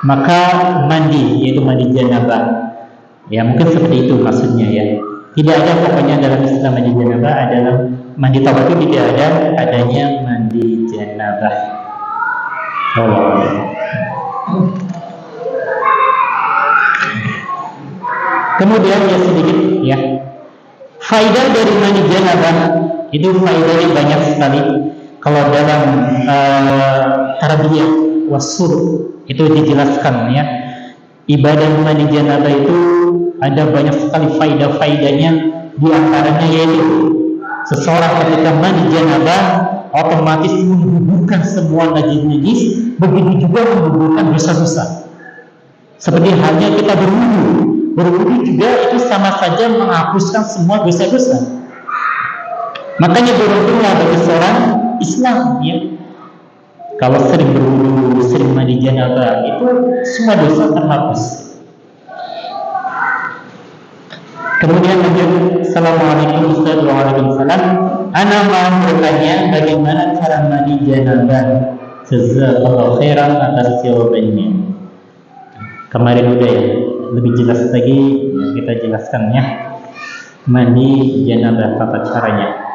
maka mandi, yaitu mandi janabah. Ya, mungkin seperti itu maksudnya ya. Tidak ada pokoknya dalam Islam mandi janabah, adalah mandi taubat itu tidak ada adanya mandi janabah. Kemudian ya sedikit ya, faedah dari mandi janabah itu faedahnya banyak sekali. Kalau dalam tarbiyah wasur itu dijelaskan ya, ibadah mandi janabah itu ada banyak sekali faedah-faedahnya. Di antaranya yaitu seseorang ketika mandi janabah otomatis menggugurkan semua najis-najis, begitu juga menggugurkan dosa-dosa. Seperti halnya kita berwudu juga itu sama saja menghapuskan semua dosa-dosa. Makanya beruntunglah bagi seorang Islam ya, kalau sering berwudu, sering mandi janabah, itu semua dosa terhapus. Kemudian lanjut, Assalamualaikum Ustaz. Waalaikumsalam. Ana mau bertanya bagaimana cara mandi janabah. Jazakallahu khairan atas jawabannya. Kemarin udah ya, lebih jelas lagi ya, kita jelaskan ya, mandi janabah tata caranya.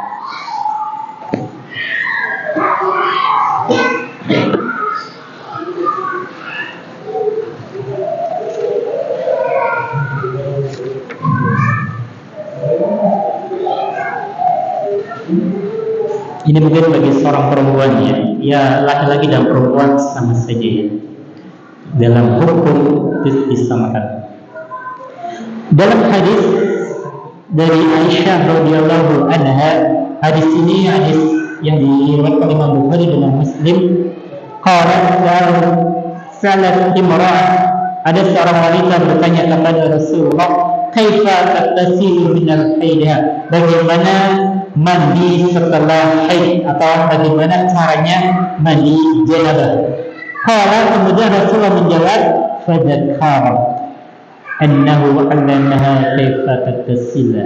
Ini mungkin bagi seorang perempuan ya, laki-laki dan perempuan sama saja ya. Dalam hukum disamakan. Dalam hadis dari Aisyah radhiyallahu anha, hadis ini hadis yang diriwayatkan Imam Bukhari dengan Muslim. Qalat salat imra'ah, ada seorang wanita bertanya kepada Rasulullah, kaifa tattasilu minal haidah, bagaimana mandi setelah haid, atau bagaimana caranya mandi janabah. Kemudian Rasulullah menjawab, fadzakara annahu 'allamaha kaifa tattasila.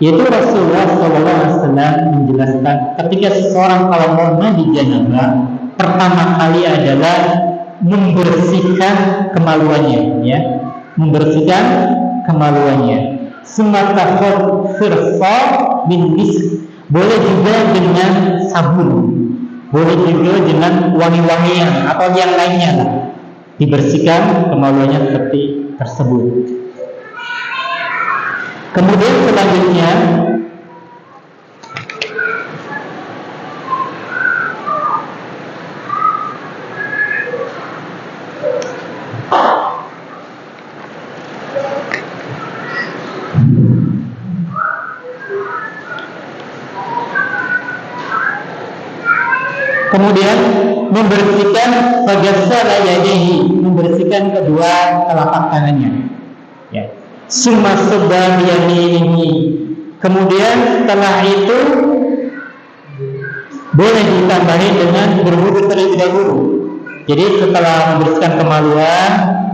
Yaitu Rasulullah SAW menjelaskan ketika seseorang kalau mau mandi janabah, pertama kali adalah membersihkan kemaluannya ya, membersihkan kemaluannya. Sumatafur firsa bin misk, boleh juga dengan sabun, boleh juga dengan wangi-wangian atau yang lainnya lah. Dibersihkan kemaluannya seperti tersebut. Kemudian selanjutnya membersihkan faghsala yadayhi, membersihkan kedua telapak tangannya ya. Summa sabba yaminihi, kemudian setelah itu boleh ditambahi dengan berwudu terlebih dahulu. Jadi setelah membersihkan kemaluan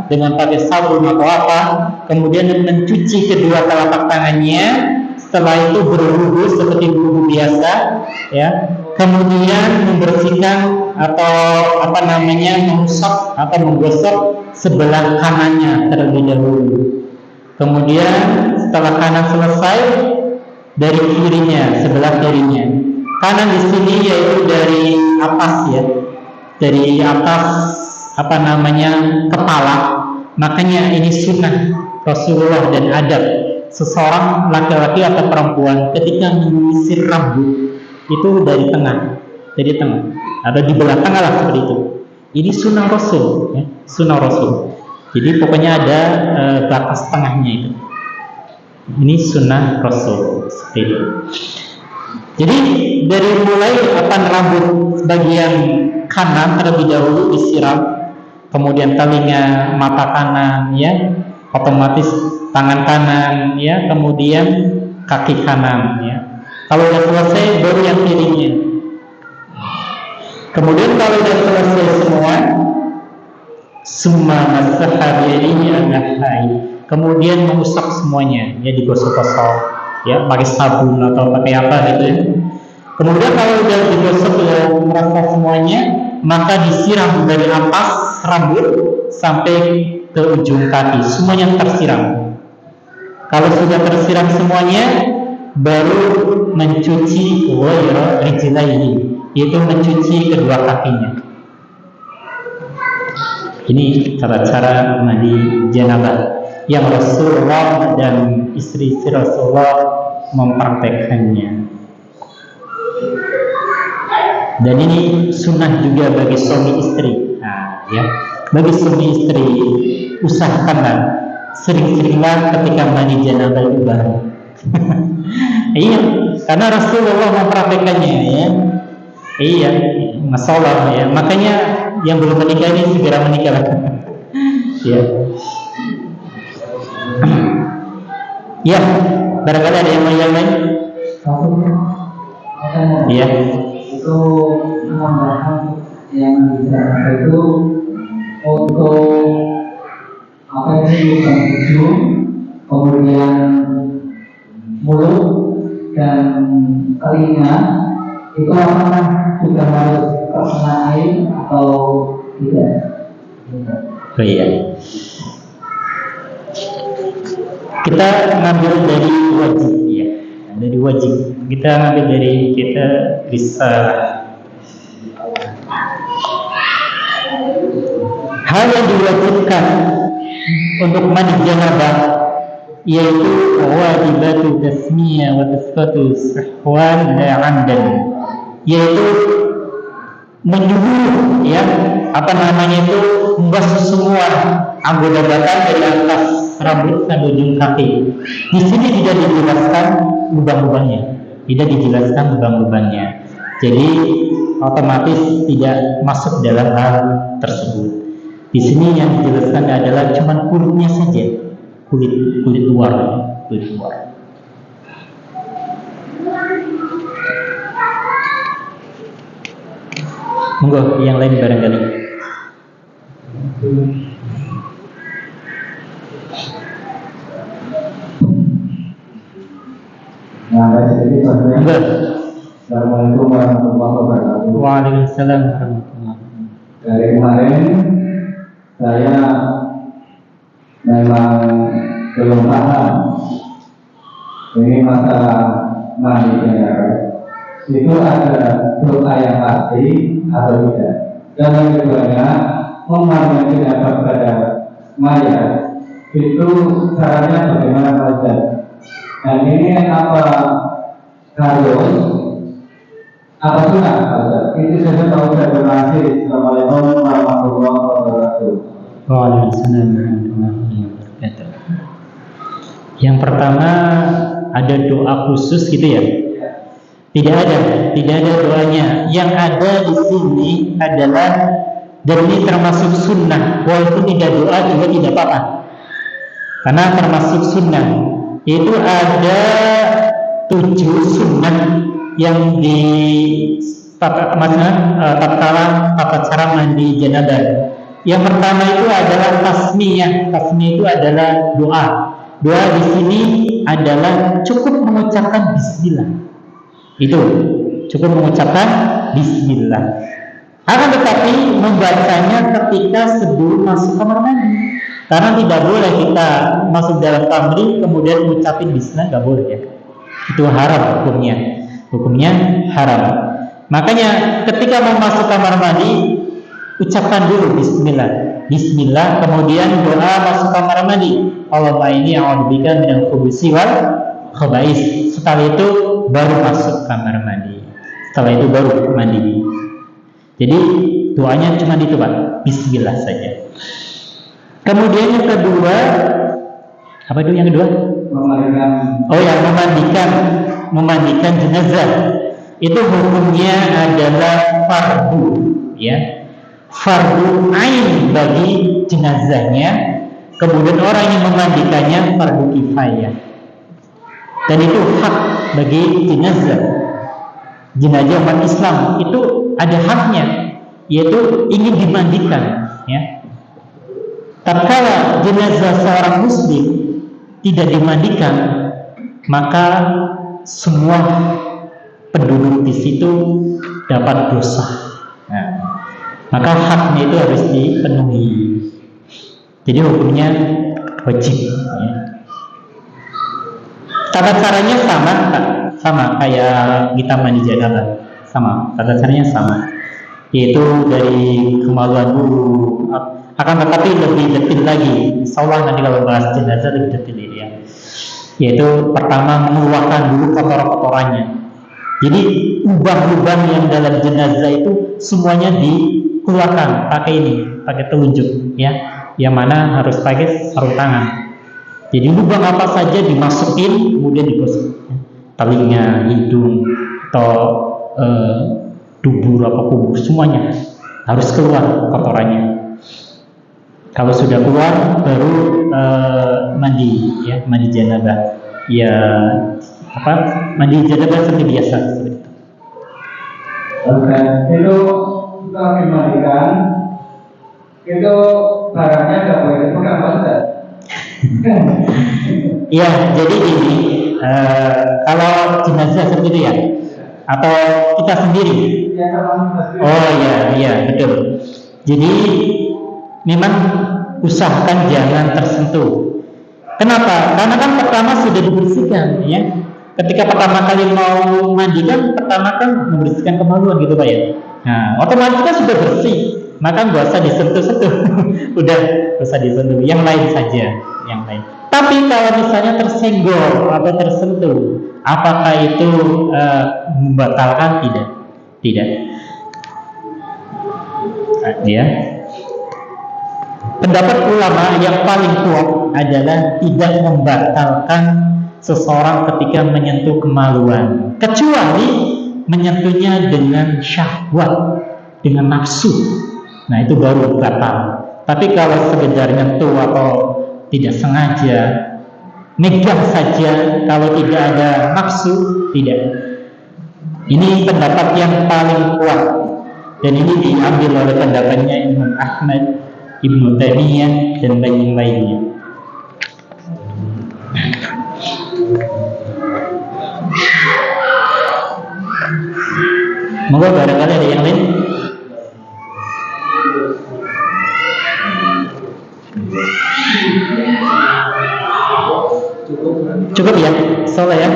dengan pakai sabun atau apa, kemudian mencuci kedua telapak tangannya, setelah itu berwudu seperti wudu biasa ya. Kemudian membersihkan atau mengusap atau menggosok sebelah kanannya terlebih dahulu. Kemudian setelah kanan selesai, dari kirinya, sebelah kirinya. Kanan di sini yaitu dari atas ya, dari atas kepala. Makanya ini sunnah Rasulullah dan adab seseorang laki-laki atau perempuan ketika menyisir rambut itu dari tengah atau di belakang lah seperti itu. Ini sunnah Rasul, ya, sunnah Rasul. Jadi pokoknya ada batas tengahnya itu. Ini sunnah Rasul seperti itu. Jadi dari mulai rambut bagian kanan terlebih dahulu disiram, kemudian telinga, mata kanan, ya, otomatis tangan kanan, ya, kemudian kaki kanan, ya. Kalau sudah selesai baru yang kirinya. Kemudian kalau sudah selesai semua, summa masaha biyadihi an-nahai. Kemudian mengusap semuanya, ya, digosok-gosok, ya, pakai sabun atau pakai apa gitu, ya. Kemudian kalau sudah digosok, sudah merasa semuanya, maka disiram dari atas rambut sampai ke ujung kaki, semuanya tersiram. Kalau sudah tersiram semuanya, baru mencuci ghayra rijlaihi, yaitu mencuci kedua kakinya. Ini cara-cara mandi janabah yang Rasulullah dan istri-istri Rasulullah mempraktekkannya. Dan ini sunnah juga bagi suami istri. Nah, ya, bagi suami istri usahakanlah sering-seringlah ketika mandi janabah itu bareng. Iya, karena Rasulullah mempraktekannya, ya. Iya, masalah, ya. Makanya yang belum menikah ini segera menikah. Ya. Ya, barangkali ada yang lain. Iya. Itu menambahkan yang dijelaskan itu untuk apa itu ujung, kemudian mulut dan telinga itu apakah sudah harus terkena air atau tidak? Oh iya. Kita ngambil dari wajib, ya. Dari wajib. Kita ngambil dari kita bisa hal yang diwajibkan untuk mandi janabah yaitu wajibatu tasmiyah wa tasfatu sahwan la 'amdan, yaitu menyuruh, ya, itu membasuh semua anggota badan dari atas rambut sampai ujung kaki. Di sini tidak dijelaskan lubang-lubangnya, jadi otomatis tidak masuk dalam hal tersebut. Di sini yang dijelaskan adalah cuma kulitnya saja, kulit luar. Monggo yang lain barangkali. Nah, jadi sebenarnya. Monggo. Assalamualaikum warahmatullahi wabarakatuh. Waalaikumsalam warahmatullahi wabarakatuh. Dari kemarin saya memang belum paham ini masalah mandi janabah. Itu ada doa yang pasti atau tidak? Dan yang keduanya, memandang janabah pada mayat itu caranya bagaimana saja? Dan ini apa harus apa sunnah saja? Itu saja tahu saya berhasil. Assalamualaikum warahmatullahi wabarakatuh. Waalaikumsalam warahmatullahi wabarakatuh. Yang pertama, ada doa khusus gitu ya? Tidak ada doanya. Yang ada di sini adalah, dan ini termasuk sunnah, walaupun tidak doa juga tidak apa-apa, karena termasuk sunnah. Itu ada 7 sunnah yang di tata cara mandi janabah. Yang pertama itu adalah tasmiyah. Tasmiyah itu adalah doa. Doa di sini adalah cukup mengucapkan bismillah. Itu cukup mengucapkan bismillah. Akan tetapi membacanya ketika sebelum masuk kamar mandi. Karena tidak boleh kita masuk dalam kamar kemudian mengucapin bismillah, nggak boleh, ya. Itu haram hukumnya haram. Makanya ketika mau masuk kamar mandi, ucapkan dulu Bismillah, kemudian doa masuk kamar mandi. Allahumma inni a'udzubika minal khubuthi wal khaba'is. Setelah itu baru masuk kamar mandi. Setelah itu baru mandi. Jadi doanya cuma itu Pak, Bismillah saja. Kemudian yang kedua, apa itu yang kedua? Memandikan jenazah. Itu hukumnya adalah fardu, ya. Fardu ain bagi jenazahnya. Kemudian orang yang memandikannya fardu kifayah. Dan itu hak bagi jenazah umat Islam itu ada haknya, yaitu ingin dimandikan, ya. Tatkala jenazah seorang muslim tidak dimandikan, maka semua penduduk di situ dapat dosa. Nah, maka haknya itu harus dipenuhi. Jadi hukumnya wajib, ya. Tata caranya sama kayak kita mandi janabah, tata caranya sama, yaitu dari kemaluan dulu. Akan tetapi lebih detail lagi, insyaallah nanti kalau bahas jenazah lebih detail ini, ya. Yaitu pertama mengeluarkan dulu kotoran-kotorannya. Jadi lubang-lubang yang dalam jenazah itu semuanya dikeluarkan pakai telunjuk, ya. Yang mana harus pakai sarung tangan. Jadi lubang apa saja dimasukin, kemudian digosok, ya. Telinga, hidung, atau dubur apa kubur, semuanya harus keluar kotorannya. Kalau sudah keluar baru mandi, ya, mandi janabah. Ya, mandi janabah seperti biasa seperti itu. Oke, itu kita dimandikan, itu barangnya nggak boleh dipegang Pak. Ya, jadi ini kalau jenazah seperti itu, ya, atau kita sendiri. Oh iya betul. Jadi memang usahakan jangan tersentuh. Kenapa? Karena kan pertama sudah dibersihkan, ya. Ketika pertama kali mau mandi kan pertama kan membersihkan kemaluan gitu Pak, ya. Nah, otomatis kan sudah bersih, maka nggak usah disentuh-sentuh. Udah nggak usah disentuh. Yang lain saja, yang lain. Tapi kalau misalnya tersenggol atau tersentuh, apakah itu membatalkan? Tidak. Ya. Pendapat ulama yang paling kuat adalah tidak membatalkan seseorang ketika menyentuh kemaluan, kecuali menyentuhnya dengan syahwat, dengan nafsu. Nah, itu baru batal. Tapi kalau sekedar nyentuh atau tidak sengaja, megang saja, kalau tidak ada nafsu, tidak. Ini pendapat yang paling kuat, dan ini diambil oleh pendapatnya Imam Ahmad, Ibnu Taimiyah, dan lain-lainnya. Moga barangkali ada yang lain. Cukup ya, insyaallah ya.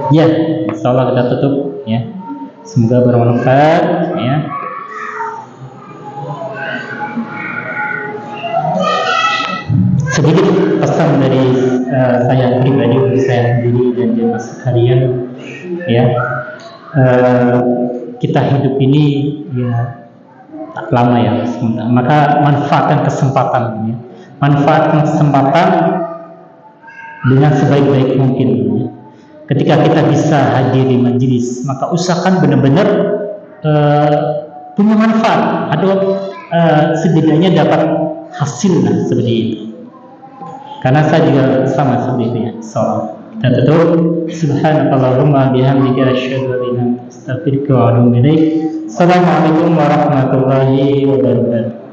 Ya, insyaallah kita tutup ya. Semoga bermanfaat ya. Sedikit pesan dari saya pribadi, untuk saya sendiri dan jemaah sekalian ya. Kita hidup ini ya tak lama ya, maka manfaatkan kesempatan ya. Manfaatkan kesempatan dengan sebaik-baik mungkin ya. Ketika kita bisa hadir di majelis, maka usahakan benar-benar punya manfaat atau setidaknya dapat hasil lah seperti itu. Karena saya juga sama seperti itu ya. Kita tutup. Subhanakallahumma bihamdika asyhadu an la ilaha illa anta astaghfiruka wa atubu ilaik. Assalamualaikum warahmatullahi wabarakatuh.